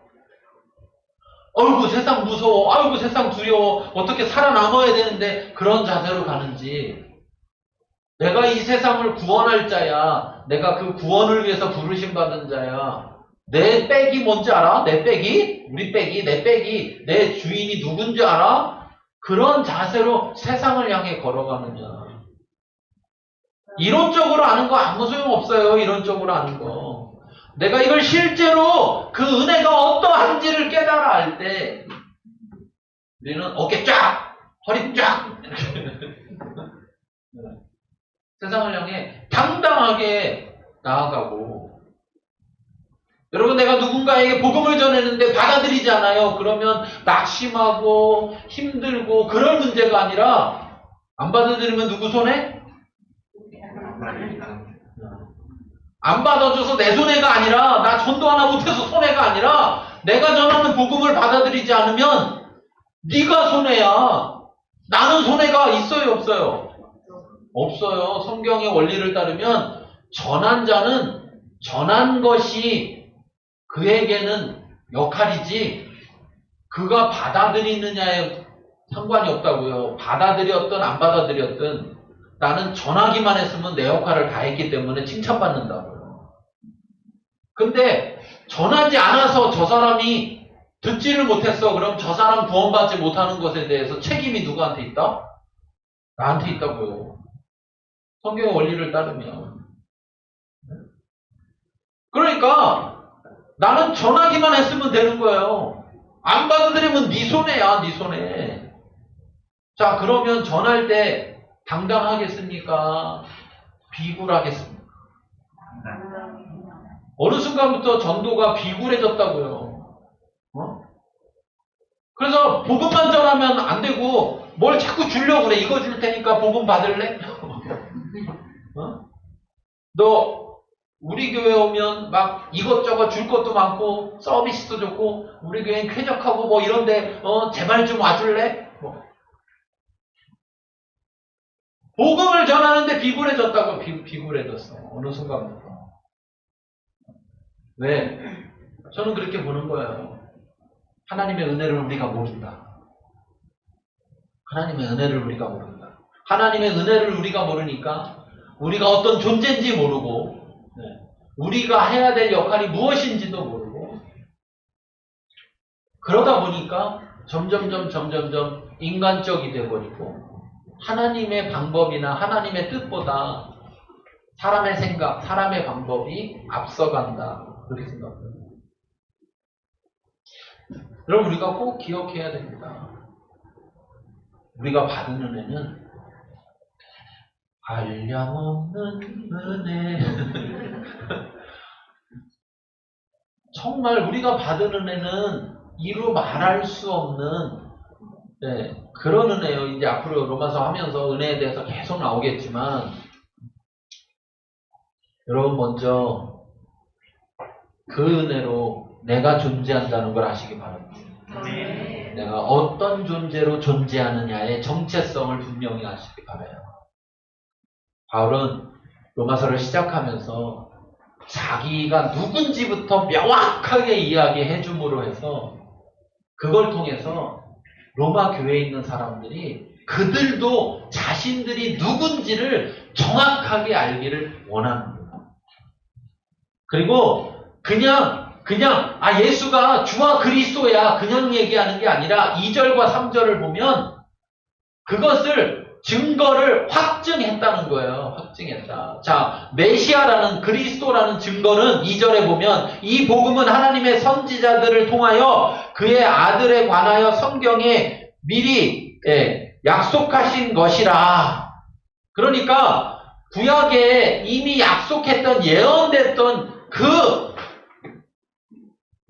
[SPEAKER 1] 아이고 세상 무서워, 아이고 세상 두려워, 어떻게 살아남아야 되는데, 그런 자세로 가는지, 내가 이 세상을 구원할 자야, 내가 그 구원을 위해서 부르심 받은 자야, 내 백이 뭔지 알아? 내 백이? 우리 백이? 내 백이? 내 주인이 누군지 알아? 그런 자세로 세상을 향해 걸어가느냐. 이론적으로 아는 거 아무 소용없어요. 이론적으로 아는 거. 내가 이걸 실제로 그 은혜가 어떠한지를 깨달아 알 때, 우리는 어깨 쫙, 허리 쫙, 이렇게 세상을 향해 당당하게 나아가고, 여러분, 내가 누군가에게 복음을 전했는데 받아들이지 않아요. 그러면 낙심하고 힘들고 그럴 문제가 아니라 안 받아들이면 누구 손해? 안 받아줘서 내 손해가 아니라 나 전도 하나 못해서 손해가 아니라 내가 전하는 복음을 받아들이지 않으면 네가 손해야. 나는 손해가 있어요, 없어요? 없어요. 성경의 원리를 따르면 전한 자는 전한 것이 그에게는 역할이지 그가 받아들이느냐에 상관이 없다고요. 받아들였든 안 받아들였든 나는 전하기만 했으면 내 역할을 다 했기 때문에 칭찬받는다고요. 근데 전하지 않아서 저 사람이 듣지를 못했어. 그럼 저 사람 구원받지 못하는 것에 대해서 책임이 누구한테 있다? 나한테 있다고요. 성경의 원리를 따르면. 그러니까 나는 전하기만 했으면 되는 거예요. 안 받아들이면 네 손해야, 네 손해. 자, 그러면 전할 때 당당하겠습니까? 비굴하겠습니까? 어느 순간부터 전도가 비굴해졌다고요. 그래서 복음만 전하면 안 되고 뭘 자꾸 주려고 그래. 이거 줄 테니까 복음 받을래? 너 우리 교회 오면 막 이것저것 줄 것도 많고 서비스도 좋고 우리 교회는 쾌적하고 뭐 이런데 제발 좀 와줄래? 복음을 전하는데 비굴해졌다고. 비굴해졌어. 어느 순간부터. 왜? 저는 그렇게 보는 거예요. 하나님의 은혜를 우리가 모른다. 하나님의 은혜를 우리가 모른다. 하나님의 은혜를 우리가 모르니까 우리가 어떤 존재인지 모르고 우리가 해야 될 역할이 무엇인지도 모르고 그러다 보니까 점점점 인간적이 돼버리고 하나님의 방법이나 하나님의 뜻보다 사람의 생각, 사람의 방법이 앞서간다. 그렇게 생각합니다. 여러분, 우리가 꼭 기억해야 됩니다. 우리가 받은 은혜는 한량없는 은혜. 정말 우리가 받은 은혜는 이루 말할 수 없는 그런 은혜예요. 이제 앞으로 로마서 하면서 은혜에 대해서 계속 나오겠지만 여러분 먼저 그 은혜로 내가 존재한다는 걸 아시기 바랍니다. 내가 어떤 존재로 존재하느냐의 정체성을 분명히 아시기 바라요. 바울은 로마서를 시작하면서 자기가 누군지부터 명확하게 이야기해 줌으로 해서 그걸 통해서 로마 교회에 있는 사람들이 그들도 자신들이 누군지를 정확하게 알기를 원합니다. 그리고 그냥 예수가 주와 그리스도야 그냥 얘기하는 게 아니라 2절과 3절을 보면 그것을 증거를 확증했다는 거예요. 확증했다. 자, 메시아라는 그리스도라는 증거는 2절에 보면 이 복음은 하나님의 선지자들을 통하여 그의 아들에 관하여 성경에 미리 약속하신 것이라. 그러니까 구약에 이미 약속했던 예언됐던 그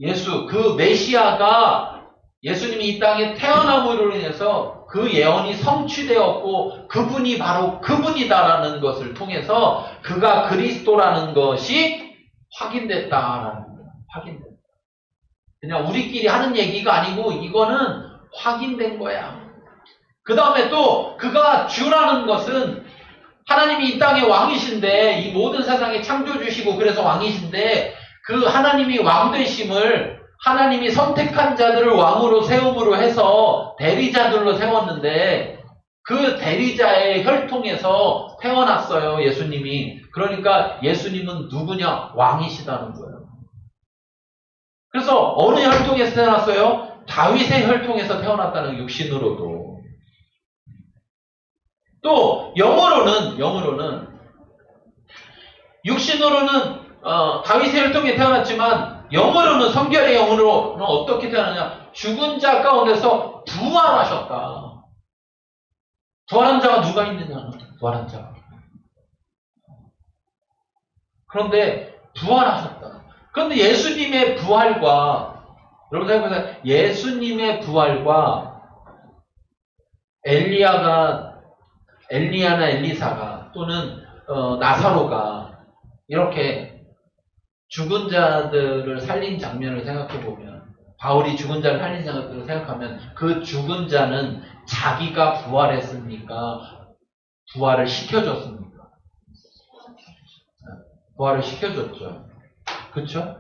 [SPEAKER 1] 예수, 그 메시아가 예수님이 이 땅에 태어남으로 인해서 그 예언이 성취되었고 그분이 바로 그분이다라는 것을 통해서 그가 그리스도라는 것이 확인됐다라는 거예요. 확인됐다. 그냥 우리끼리 하는 얘기가 아니고 이거는 확인된 거야. 그 다음에 또 그가 주라는 것은 하나님이 이 땅의 왕이신데 이 모든 세상에 창조주시고 그래서 왕이신데 그 하나님이 왕 되심을 하나님이 선택한 자들을 왕으로 세움으로 해서 대리자들로 세웠는데 그 대리자의 혈통에서 태어났어요. 예수님이. 그러니까 예수님은 누구냐? 왕이시다는 거예요. 그래서 어느 혈통에서 태어났어요? 다윗의 혈통에서 태어났다는 육신으로도. 또 영어로는 육신으로는 다윗의 혈통에 태어났지만 영어로는 성결의 영으로는 어떻게 태어나냐? 죽은 자 가운데서 부활하셨다. 부활한 자가 누가 있느냐? 부활한 자가. 그런데 부활하셨다. 그런데 예수님의 부활과, 여러분 생각해보세요. 예수님의 부활과 엘리야나 엘리사가 또는 나사로가 이렇게 죽은 자들을 살린 장면을 생각해보면, 바울이 죽은 자를 살린 장면을 생각하면 그 죽은 자는 자기가 부활했습니까? 부활을 시켜줬습니까? 부활을 시켜줬죠. 그쵸?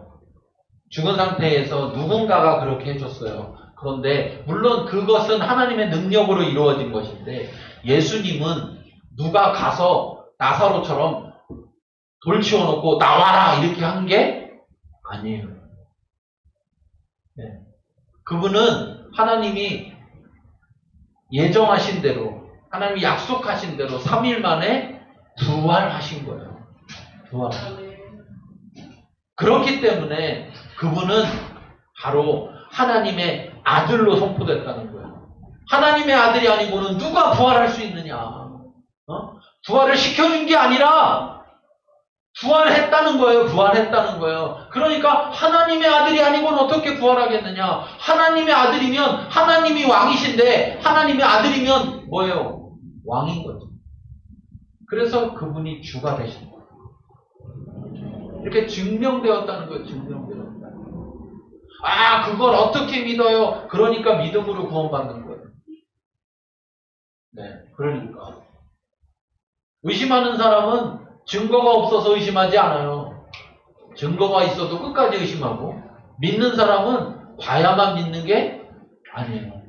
[SPEAKER 1] 죽은 상태에서 누군가가 그렇게 해줬어요. 그런데 물론 그것은 하나님의 능력으로 이루어진 것인데, 예수님은 누가 가서 나사로처럼 돌 치워놓고 나와라 이렇게 한 게 아니에요. 네. 그분은 하나님이 예정하신 대로, 하나님이 약속하신 대로 3일 만에 부활하신 거예요. 부활. 그렇기 때문에 그분은 바로 하나님의 아들로 선포됐다는 거예요. 하나님의 아들이 아니고는 누가 부활할 수 있느냐? 부활을 시켜준 게 아니라 부활했다는 거예요. 부활했다는 거예요. 그러니까 하나님의 아들이 아니고는 어떻게 부활하겠느냐? 하나님의 아들이면 하나님이 왕이신데, 하나님의 아들이면 뭐예요? 왕인 거죠. 그래서 그분이 주가 되신 거예요. 이렇게 증명되었다는 거예요. 증명되었다는 거예요. 아, 그걸 어떻게 믿어요? 그러니까 믿음으로 구원받는 거예요. 네, 그러니까 의심하는 사람은 증거가 없어서 의심하지 않아요. 증거가 있어도 끝까지 의심하고, 믿는 사람은 봐야만 믿는 게 아니에요.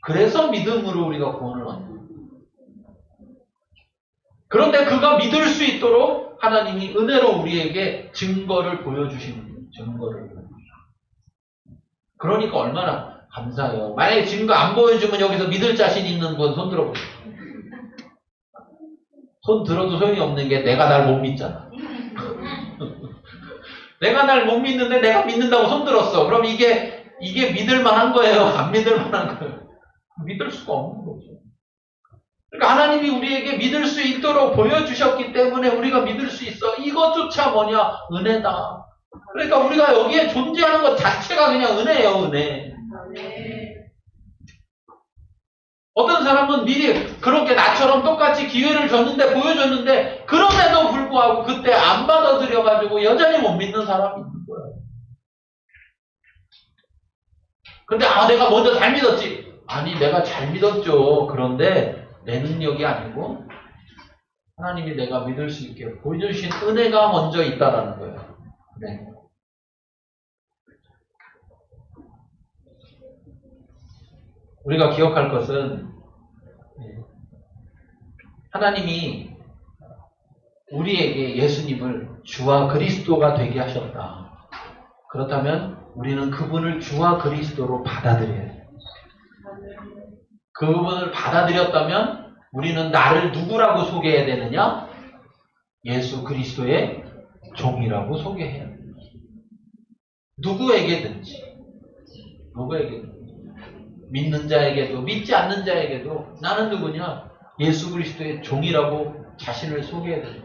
[SPEAKER 1] 그래서 믿음으로 우리가 구원을 얻는 거예요. 그런데 그가 믿을 수 있도록 하나님이 은혜로 우리에게 증거를 보여주시는 거예요. 증거를. 그러니까 얼마나 감사해요. 만약에 증거 안 보여주면 여기서 믿을 자신 있는 분 손 들어보세요. 손 들어도 소용이 없는 게 내가 날 못 믿잖아. 내가 날 못 믿는데 내가 믿는다고 손 들었어. 그럼 이게 믿을 만한 거예요? 안 믿을 만한 거예요? 믿을 수가 없는 거죠. 그러니까 하나님이 우리에게 믿을 수 있도록 보여주셨기 때문에 우리가 믿을 수 있어. 이것조차 뭐냐? 은혜다. 그러니까 우리가 여기에 존재하는 것 자체가 그냥 은혜예요. 은혜. 어떤 사람은 미리 그렇게 나처럼 똑같이 기회를 줬는데, 보여줬는데, 그럼에도 불구하고 그때 안 받아들여가지고 여전히 못 믿는 사람이 있는 거예요. 근데 내가 먼저 잘 믿었지. 아니, 내가 잘 믿었죠. 그런데 내 능력이 아니고 하나님이 내가 믿을 수 있게 보여주신 은혜가 먼저 있다라는 거예요. 네. 우리가 기억할 것은, 하나님이 우리에게 예수님을 주와 그리스도가 되게 하셨다. 그렇다면 우리는 그분을 주와 그리스도로 받아들여야 돼요. 그분을 받아들였다면 우리는 나를 누구라고 소개해야 되느냐? 예수 그리스도의 종이라고 소개해야 돼요. 누구에게든지. 믿는 자에게도 믿지 않는 자에게도 나는 누구냐? 예수 그리스도의 종이라고 자신을 소개해야 돼요.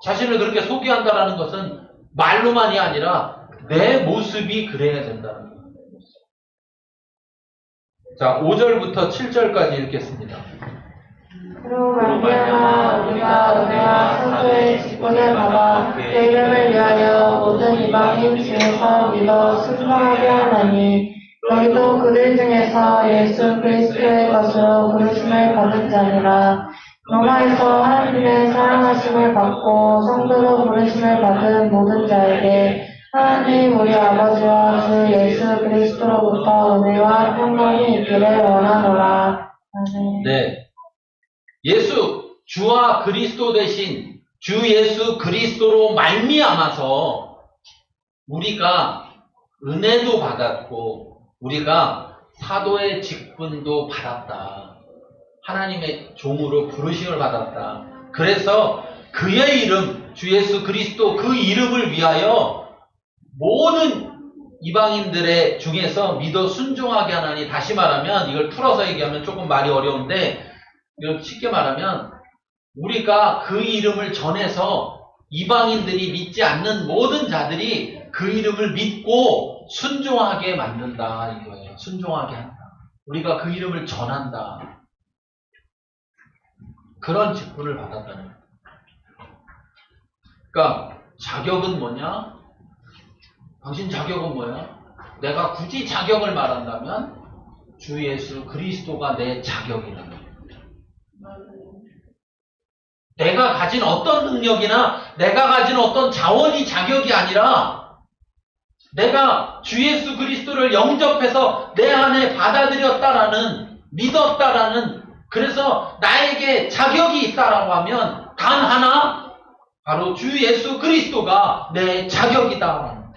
[SPEAKER 1] 자신을 그렇게 소개한다는 것은 말로만이 아니라 내 모습이 그래야 된다는 거예요. 자, 5절부터 7절까지 읽겠습니다.
[SPEAKER 2] 그로 말미암아 우리가 은혜와 사도의 직분을 받아 그 이름을 위하여 모든 이방인 중에서 믿어 순종하게 하나니, 너희도 그들 중에서 예수 그리스도의 것으로 부르심을 받은 자니라. 로마에서 하나님의 사랑하심을 받고 성도로 부르심을 받은 모든 자에게 하나님 우리 아버지와 주 예수 그리스도로부터 은혜와 평강이 있기를 원하노라. 아멘.
[SPEAKER 1] 네. 주와 그리스도 대신 주 예수 그리스도로 말미암아서 우리가 은혜도 받았고 우리가 사도의 직분도 받았다. 하나님의 종으로 부르심을 받았다. 그래서 그의 이름, 주 예수 그리스도 그 이름을 위하여 모든 이방인들의 중에서 믿어 순종하게 하나니, 다시 말하면 이걸 풀어서 얘기하면 조금 말이 어려운데, 이걸 쉽게 말하면 우리가 그 이름을 전해서 이방인들이 믿지 않는 모든 자들이 그 이름을 믿고 순종하게 만든다 이거예요. 순종하게 한다. 우리가 그 이름을 전한다. 그런 직분을 받았다는 거예요. 그러니까 자격은 뭐냐? 당신 자격은 뭐야? 내가 굳이 자격을 말한다면 주 예수 그리스도가 내 자격이라는 거예요. 내가 가진 어떤 능력이나 내가 가진 어떤 자원이 자격이 아니라 내가 주 예수 그리스도를 영접해서 내 안에 받아들였다라는, 믿었다라는, 그래서 나에게 자격이 있다라고 하면 단 하나, 바로 주 예수 그리스도가 내 자격이다.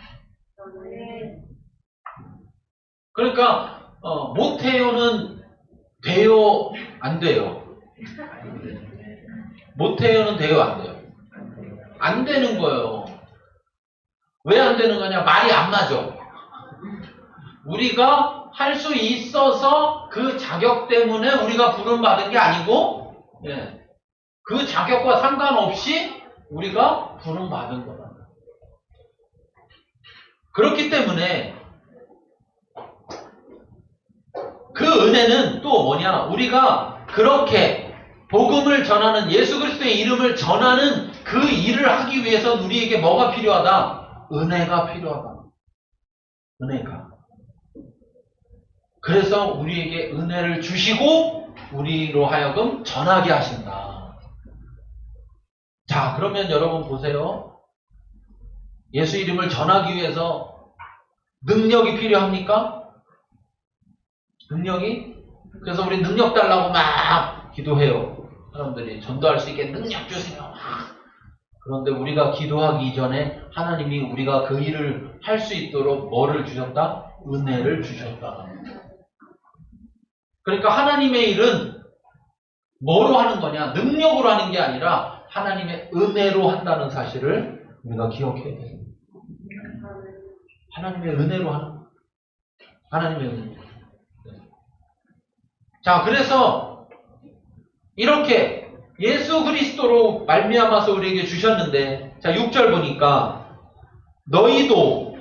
[SPEAKER 1] 그러니까 못해요는 돼요, 안 돼요? 못해요는 돼요, 안 돼요? 안 되는 거예요. 왜 안 되는 거냐? 말이 안 맞아. 우리가 할 수 있어서 그 자격 때문에 우리가 부름받은 게 아니고, 예, 그 자격과 상관없이 우리가 부름받은 거다. 그렇기 때문에 그 은혜는 또 뭐냐? 우리가 그렇게 복음을 전하는, 예수 그리스도의 이름을 전하는 그 일을 하기 위해서 우리에게 뭐가 필요하다? 은혜가 필요하다. 은혜가. 그래서 우리에게 은혜를 주시고 우리로 하여금 전하게 하신다. 자, 그러면 여러분 보세요. 예수 이름을 전하기 위해서 능력이 필요합니까? 능력이? 그래서 우리 능력 달라고 막 기도해요. 사람들이 전도할 수 있게 능력 주세요. 그런데 우리가 기도하기 이전에 하나님이 우리가 그 일을 할 수 있도록 뭐를 주셨다? 은혜를 주셨다. 그러니까 하나님의 일은 뭐로 하는 거냐? 능력으로 하는 게 아니라 하나님의 은혜로 한다는 사실을 우리가 기억해야 돼요. 하나님의 은혜로 하는 거예요. 하나님의 은혜. 자, 그래서 이렇게 예수 그리스도로 말미암아서 우리에게 주셨는데, 자, 6절 보니까 너희도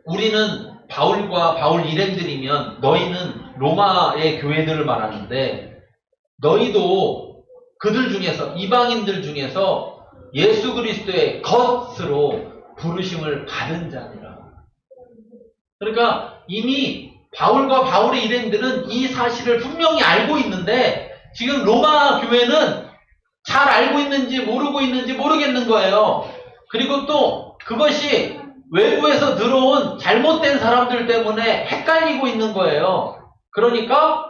[SPEAKER 1] 우리는 바울과 바울 일행들이면 너희는 로마의 교회들을 말하는데, 너희도 그들 중에서, 이방인들 중에서 예수 그리스도의 것으로 부르심을 받은 자니라. 그러니까 이미 바울과 바울의 일행들은 이 사실을 분명히 알고 있는데 지금 로마 교회는 잘 알고 있는지 모르고 있는지 모르겠는 거예요. 그리고 또 그것이 외부에서 들어온 잘못된 사람들 때문에 헷갈리고 있는 거예요. 그러니까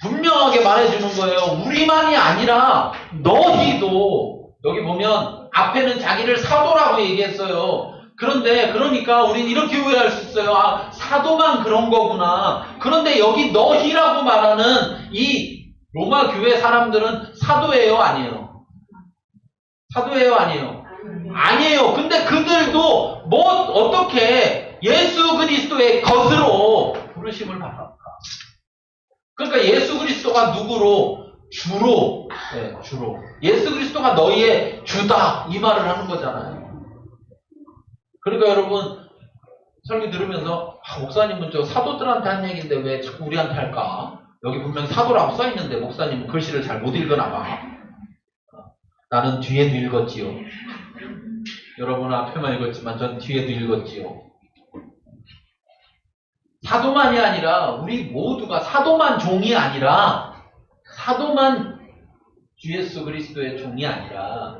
[SPEAKER 1] 분명하게 말해주는 거예요. 우리만이 아니라 너희도, 여기 보면 앞에는 자기를 사도라고 얘기했어요. 그런데 그러니까 우린 이렇게 오해할 수 있어요. 아, 사도만 그런 거구나. 그런데 여기 너희라고 말하는 이 로마 교회 사람들은 사도예요, 아니에요? 사도예요, 아니에요? 아니에요. 근데 그들도 뭐 어떻게 예수 그리스도의 것으로 부르심을 받았다. 그러니까 예수 그리스도가 누구로? 주로. 네, 주로. 예수 그리스도가 너희의 주다. 이 말을 하는 거잖아요. 그러니까 여러분 설교 들으면서 목사님은 저 사도들한테 한 얘기인데 왜 자꾸 우리한테 할까? 여기 분명히 사도라고 써있는데 목사님은 글씨를 잘 못 읽으나 봐. 나는 뒤에도 읽었지요. 여러분은 앞에만 읽었지만 전 뒤에도 읽었지요. 사도만이 아니라 우리 모두가, 사도만 종이 아니라, 사도만 주 예수 그리스도의 종이 아니라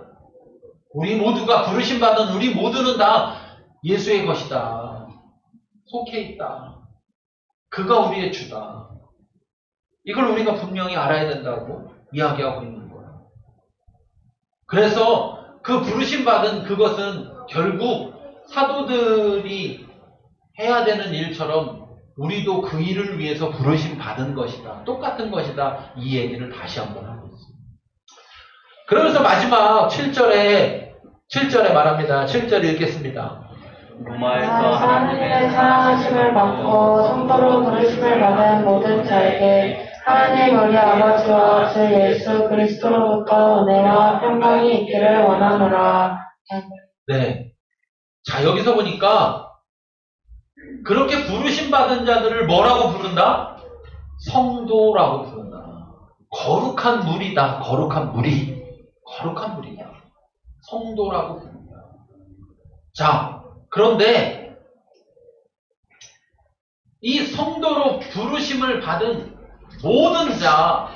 [SPEAKER 1] 우리 모두가 부르심받은 우리 모두는 다 예수의 것이다. 속해 있다. 그가 우리의 주다. 이걸 우리가 분명히 알아야 된다고 이야기하고 있는 거예요. 그래서 그 부르심받은 그것은 결국 사도들이 해야 되는 일처럼 우리도 그 일을 위해서 부르심받은 것이다. 똑같은 것이다. 이 얘기를 다시 한번 하고 있습니다. 그러면서 마지막 7절에 말합니다. 7절 읽겠습니다.
[SPEAKER 2] 로마에서 하나님의 사랑하심을 받고 성도로 부르심을 받은 모든 자에게 하나님 우리 아버지와 주 예수 그리스도로부터 은혜와 평강이 있기를 원하노라.
[SPEAKER 1] 네. 자, 여기서 보니까 그렇게 부르심 받은 자들을 뭐라고 부른다? 성도라고 부른다. 거룩한 무리다. 거룩한 무리. 거룩한 무리야. 성도라고 부른다. 자, 그런데 이 성도로 부르심을 받은 모든 자,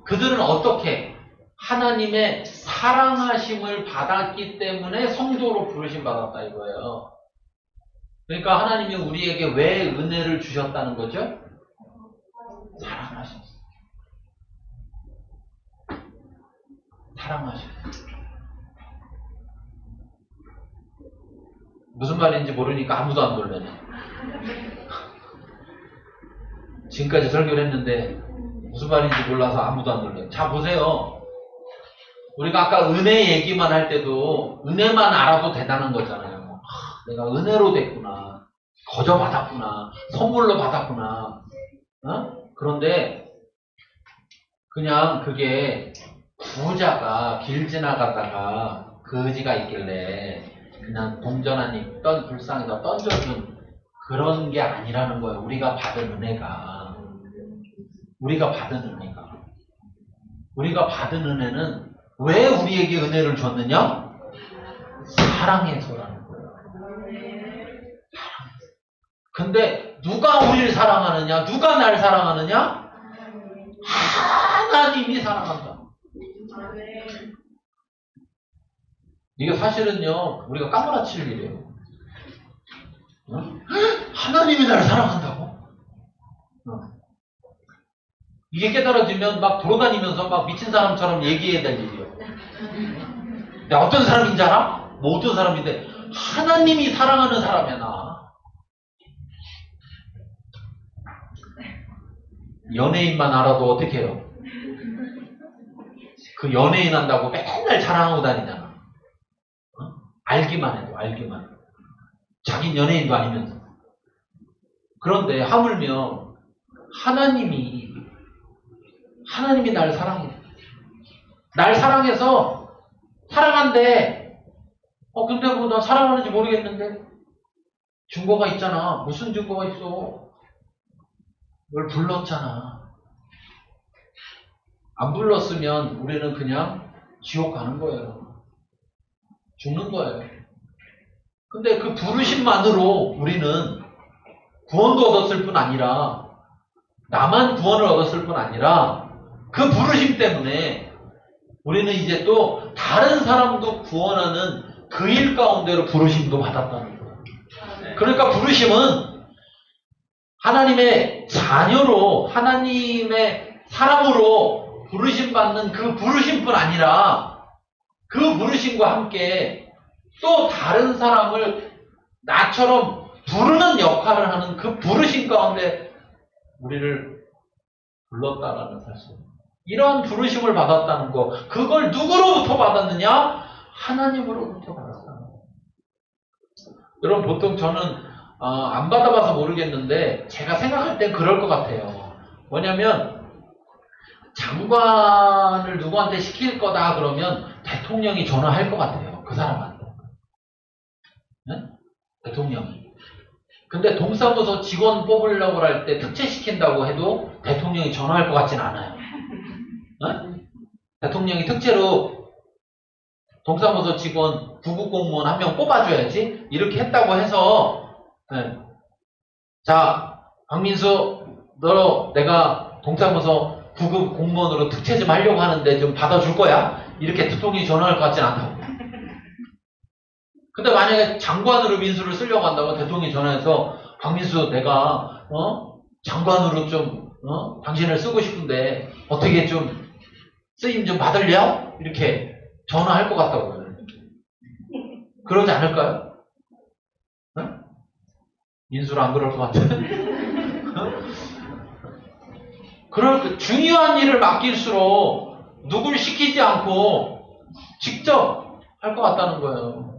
[SPEAKER 1] 그들은 어떻게 하나님의 사랑하심을 받았기 때문에 성도로 부르심 받았다 이거예요. 그러니까 하나님이 우리에게 왜 은혜를 주셨다는 거죠? 사랑하셨어요. 사랑하셨어요. 무슨 말인지 모르니까 아무도 안 놀라네. 지금까지 설교를 했는데 무슨 말인지 몰라서 아무도 안 놀라요. 자, 보세요. 우리가 아까 은혜 얘기만 할 때도 은혜만 알아도 대단한 거잖아요. 내가 은혜로 됐구나. 거저 받았구나. 선물로 받았구나. 그런데 그냥 그게 부자가 길 지나가다가 거지가 있길래 그냥 동전 한 입 불상에다 던져준 그런 게 아니라는 거예요. 우리가 받은 은혜가. 우리가 받은 은혜는 왜 우리에게 은혜를 줬느냐? 사랑해서라는 거예요. 사랑해서. 근데 누가 우리를 사랑하느냐? 누가 날 사랑하느냐? 하나님이 사랑한다. 이게 사실은요, 우리가 까무라칠 일이에요. 하나님이 나를 사랑한다고? 이게 깨달아지면 막 돌아다니면서 막 미친 사람처럼 얘기해야 될 일이에요. 내가 어떤 사람인지 알아? 뭐 어떤 사람인데 하나님이 사랑하는 사람이야 나. 연예인만 알아도 어떻게 해요? 그 연예인 한다고 맨날 자랑하고 다니잖아. 알기만 해도 알기만. 자긴 연예인도 아니면서. 그런데 하물며 하나님이 날 사랑해. 날 사랑해서 사랑한대. 근데 뭐 나 사랑하는지 모르겠는데. 증거가 있잖아. 무슨 증거가 있어? 널 불렀잖아. 안 불렀으면 우리는 그냥 지옥 가는 거예요. 죽는 거예요. 근데 그 부르심만으로 우리는 구원도 얻었을 뿐 아니라 나만 구원을 얻었을 뿐 아니라 그 부르심 때문에 우리는 이제 또 다른 사람도 구원하는 그 일 가운데로 부르심도 받았다는 거예요. 그러니까 부르심은 하나님의 자녀로 하나님의 사람으로 부르심 받는 그 부르심뿐 아니라 그 부르심과 함께 또 다른 사람을 나처럼 부르는 역할을 하는 그 부르심 가운데 우리를 불렀다라는 사실. 이런 부르심을 받았다는 거. 그걸 누구로부터 받았느냐? 하나님으로부터 받았다는 거. 여러분 보통 저는 안 받아봐서 모르겠는데 제가 생각할 땐 그럴 것 같아요. 뭐냐면 장관을 누구한테 시킬 거다 그러면 대통령이 전화할 것 같아요. 그 사람한테. 네? 대통령이. 근데 동사무소 직원 뽑으려고 할 때 특채시킨다고 해도 대통령이 전화할 것 같진 않아요. 네? 대통령이 특채로 동사무소 직원, 구급 공무원 한 명 뽑아줘야지. 이렇게 했다고 해서 네. 자, 박민수 너 내가 동사무소 구급 공무원으로 특채 좀 하려고 하는데 좀 받아줄 거야? 이렇게 대통령이 전화할 것 같진 않다고. 근데 만약에 장관으로 민수를 쓰려고 한다면 대통령이 전화해서 박민수 내가 장관으로 좀 당신을 쓰고 싶은데 어떻게 좀 쓰임 좀 받을려? 이렇게 전화할 것 같다고요. 그러지 않을까요? 민수는 안 그럴 것 같은데. 그럴 중요한 일을 맡길수록 누굴 시키지 않고 직접 할 것 같다는 거예요.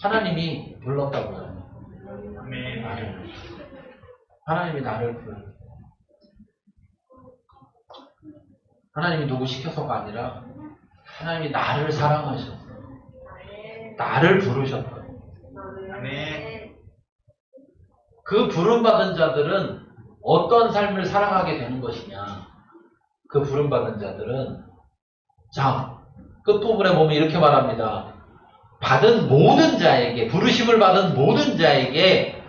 [SPEAKER 1] 하나님이 불렀다고요. 나를. 하나님이 나를 부르는 거예요. 하나님이 누구 시켜서가 아니라 하나님이 나를 사랑하셨어요. 나를 부르셨어요. 그 부름받은 자들은 어떤 삶을 살아가게 되는 것이냐. 그 부름받은 자들은 자, 끝부분에 보면 이렇게 말합니다. 받은 모든 자에게, 부르심을 받은 모든 자에게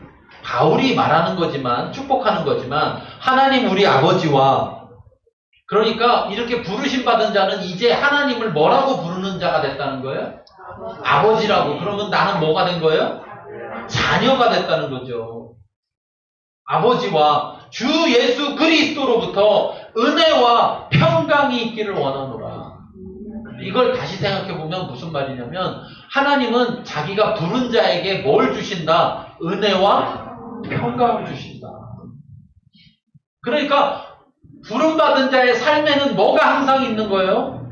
[SPEAKER 1] 바울이 말하는 거지만, 축복하는 거지만 하나님 우리 아버지와, 그러니까 이렇게 부르심 받은 자는 이제 하나님을 뭐라고 부르는 자가 됐다는 거예요? 아버지라고. 그러면 나는 뭐가 된 거예요? 자녀가 됐다는 거죠. 아버지와 주 예수 그리스도로부터 은혜와 평강이 있기를 원하노라. 이걸 다시 생각해보면 무슨 말이냐면 하나님은 자기가 부른 자에게 뭘 주신다? 은혜와 평강을 주신다. 그러니까 부름받은 자의 삶에는 뭐가 항상 있는 거예요?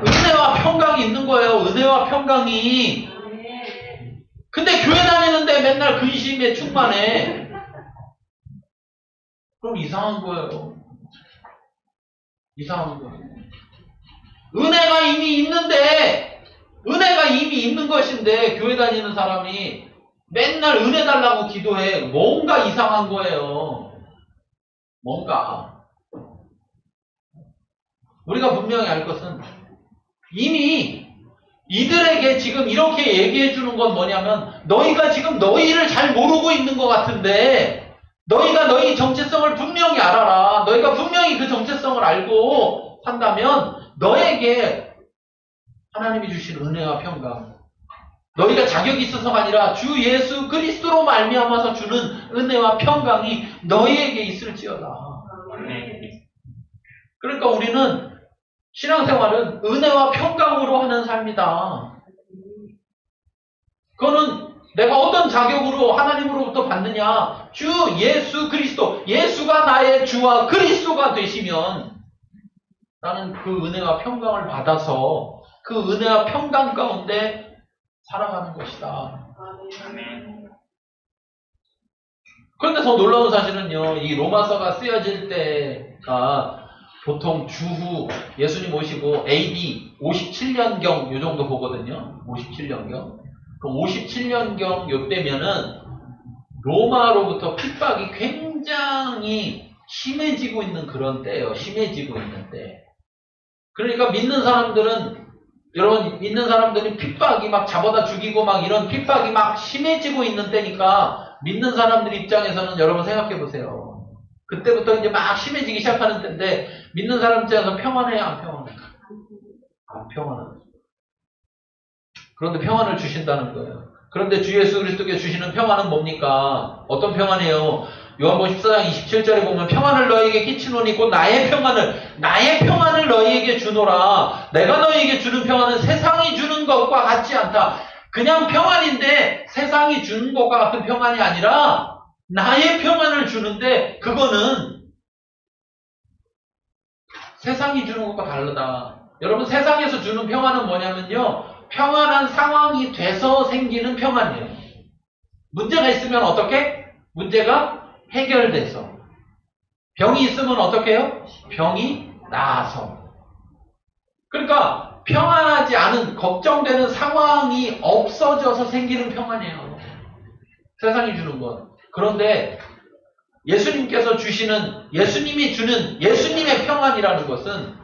[SPEAKER 1] 은혜와 평강이 있는 거예요. 은혜와 평강이. 근데 교회 다니는데 맨날 근심에 충만해. 그럼 이상한 거예요. 이상한 거예요. 은혜가 이미 있는데, 은혜가 이미 있는 것인데 교회 다니는 사람이 맨날 은혜 달라고 기도해. 뭔가 이상한 거예요. 뭔가. 우리가 분명히 알 것은 이미 이들에게 지금 이렇게 얘기해 주는 건 뭐냐면 너희가 지금 너희를 잘 모르고 있는 것 같은데 너희가 너희 정체성을 분명히 알아라. 너희가 분명히 그 정체성을 알고 산다면 너에게 하나님이 주신 은혜와 평강, 너희가 자격이 있어서가 아니라 주 예수 그리스도로 말미암아서 주는 은혜와 평강이 너희에게 있을지어다. 그러니까 우리는 신앙생활은 은혜와 평강으로 하는 삶이다. 그거는 내가 어떤 자격으로 하나님으로부터 받느냐? 주 예수 그리스도, 예수가 나의 주와 그리스도가 되시면 나는 그 은혜와 평강을 받아서 그 은혜와 평강 가운데 살아가는 것이다. 그런데 더 놀라운 사실은요, 이 로마서가 쓰여질 때가 보통 주후 예수님 오시고 AD 57년경 요 정도 보거든요. 57년경. 그 57년경 요때면은 로마로부터 핍박이 굉장히 심해지고 있는 그런 때예요. 심해지고 있는 때. 그러니까 믿는 사람들은, 여러분, 믿는 사람들이 핍박이 막 잡아다 죽이고 막 이런 핍박이 막 심해지고 있는 때니까 믿는 사람들 입장에서는 여러분 생각해 보세요. 그때부터 이제 막 심해지기 시작하는 때인데 믿는 사람 입장에서 평안해요, 안 평안해요? 안 평안해요. 그런데 평안을 주신다는 거예요. 그런데 주 예수 그리스도께 주시는 평안은 뭡니까? 어떤 평안이에요? 요한복음 14장 27절에 보면 평안을 너희에게 끼치노니 곧 나의 평안을 너희에게 주노라. 내가 너희에게 주는 평안은 세상이 주는 것과 같지 않다. 그냥 평안인데 세상이 주는 것과 같은 평안이 아니라 나의 평안을 주는데 그거는 세상이 주는 것과 다르다. 여러분, 세상에서 주는 평안은 뭐냐면요, 평안한 상황이 돼서 생기는 평안이에요. 문제가 있으면 어떻게? 문제가 해결돼서. 병이 있으면 어떻게 해요? 병이 나아서. 그러니까 평안하지 않은, 걱정되는 상황이 없어져서 생기는 평안이에요. 세상이 주는 건. 그런데 예수님께서 주시는, 예수님이 주는 예수님의 평안이라는 것은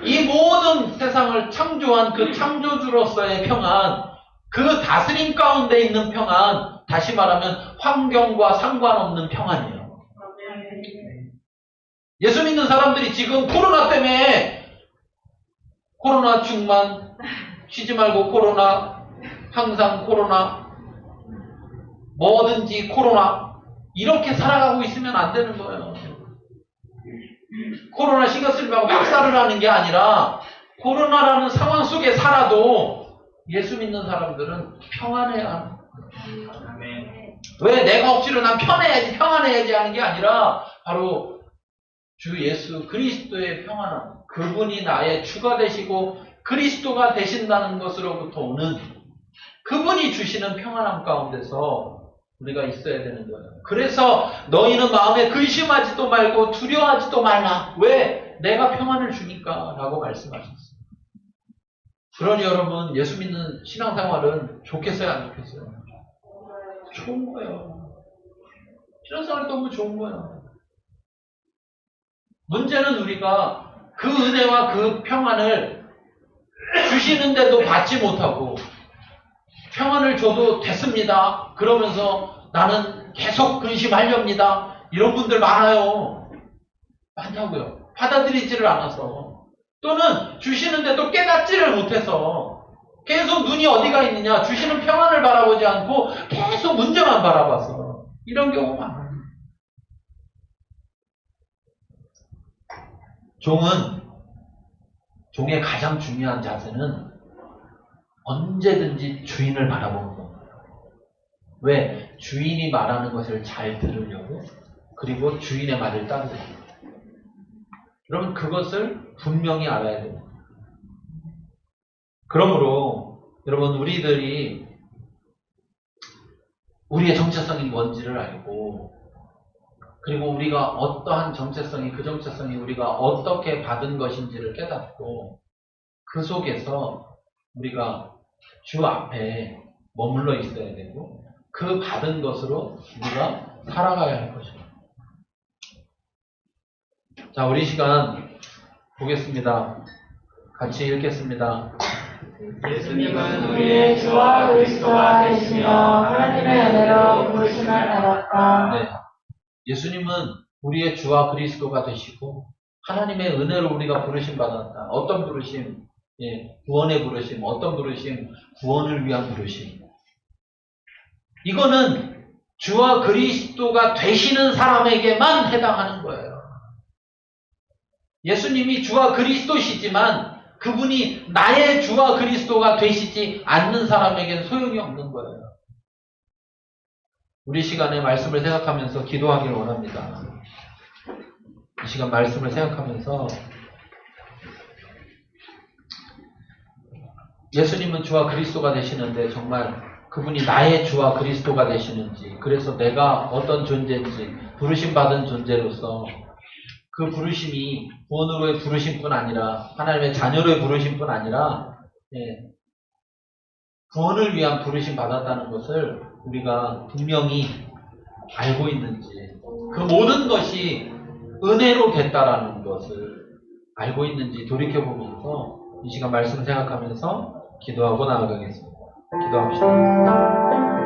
[SPEAKER 1] 이 모든 세상을 창조한 그 창조주로서의 평안, 그 다스림 가운데 있는 평안, 다시 말하면 환경과 상관없는 평안이에요. 예수 믿는 사람들이 지금 코로나 때문에 코로나 충만, 쉬지 말고 코로나, 항상 코로나, 뭐든지 코로나, 이렇게 살아가고 있으면 안 되는 거예요. 코로나 신경 쓰지 말고 막살을 하는 게 아니라 코로나라는 상황 속에 살아도 예수 믿는 사람들은 평안해야 하는 거예요. 왜 내가 억지로 난 편해야지 평안해야지 하는 게 아니라 바로 주 예수 그리스도의 평안함, 그분이 나의 주가 되시고 그리스도가 되신다는 것으로부터 오는 그분이 주시는 평안함 가운데서 우리가 있어야 되는 거예요. 그래서 너희는 마음에 근심하지도 말고 두려워하지도 말라. 왜? 내가 평안을 주니까 라고 말씀하셨어요. 그러니 여러분, 예수 믿는 신앙생활은 좋겠어요, 안 좋겠어요? 좋은 거예요. 신앙생활이 너무 좋은 거예요. 문제는 우리가 그 은혜와 그 평안을 주시는데도 받지 못하고 평안을 줘도 됐습니다. 그러면서 나는 계속 근심하렵니다. 이런 분들 많아요. 많냐고요. 받아들이지를 않아서. 또는 주시는데도 깨닫지를 못해서 계속 눈이 어디가 있느냐. 주시는 평안을 바라보지 않고 계속 문제만 바라봐서. 이런 경우 많아요. 종의 가장 중요한 자세는 언제든지 주인을 바라보는 겁니다. 왜? 주인이 말하는 것을 잘 들으려고, 그리고 주인의 말을 따르려고. 여러분, 그것을 분명히 알아야 됩니다. 그러므로 여러분, 우리들이 우리의 정체성이 뭔지를 알고, 그리고 우리가 어떠한 정체성이, 그 정체성이 우리가 어떻게 받은 것인지를 깨닫고, 그 속에서 우리가 주 앞에 머물러 있어야 되고, 그 받은 것으로 우리가 살아가야 할 것입니다. 자, 우리 시간 보겠습니다. 같이 읽겠습니다.
[SPEAKER 2] 예수님은 우리의 주와 그리스도가 되시며 하나님의 은혜로 부르심을 받았다.
[SPEAKER 1] 네. 예수님은 우리의 주와 그리스도가 되시고 하나님의 은혜로 우리가 부르심 받았다. 어떤 부르심? 예, 구원의 부르심. 어떤 부르심? 구원을 위한 부르심. 이거는 주와 그리스도가 되시는 사람에게만 해당하는 거예요. 예수님이 주와 그리스도시지만 그분이 나의 주와 그리스도가 되시지 않는 사람에게는 소용이 없는 거예요. 우리 시간에 말씀을 생각하면서 기도하기를 원합니다. 이 시간 말씀을 생각하면서 예수님은 주와 그리스도가 되시는데 정말 그분이 나의 주와 그리스도가 되시는지, 그래서 내가 어떤 존재인지, 부르심받은 존재로서 그 부르심이 구원으로의 부르심뿐 아니라 하나님의 자녀로의 부르심뿐 아니라 구원을 위한 부르심 받았다는 것을 우리가 분명히 알고 있는지, 그 모든 것이 은혜로 됐다라는 것을 알고 있는지 돌이켜보면서 이 시간 말씀 생각하면서 기도하고 나아가겠습니다. 기도합시다.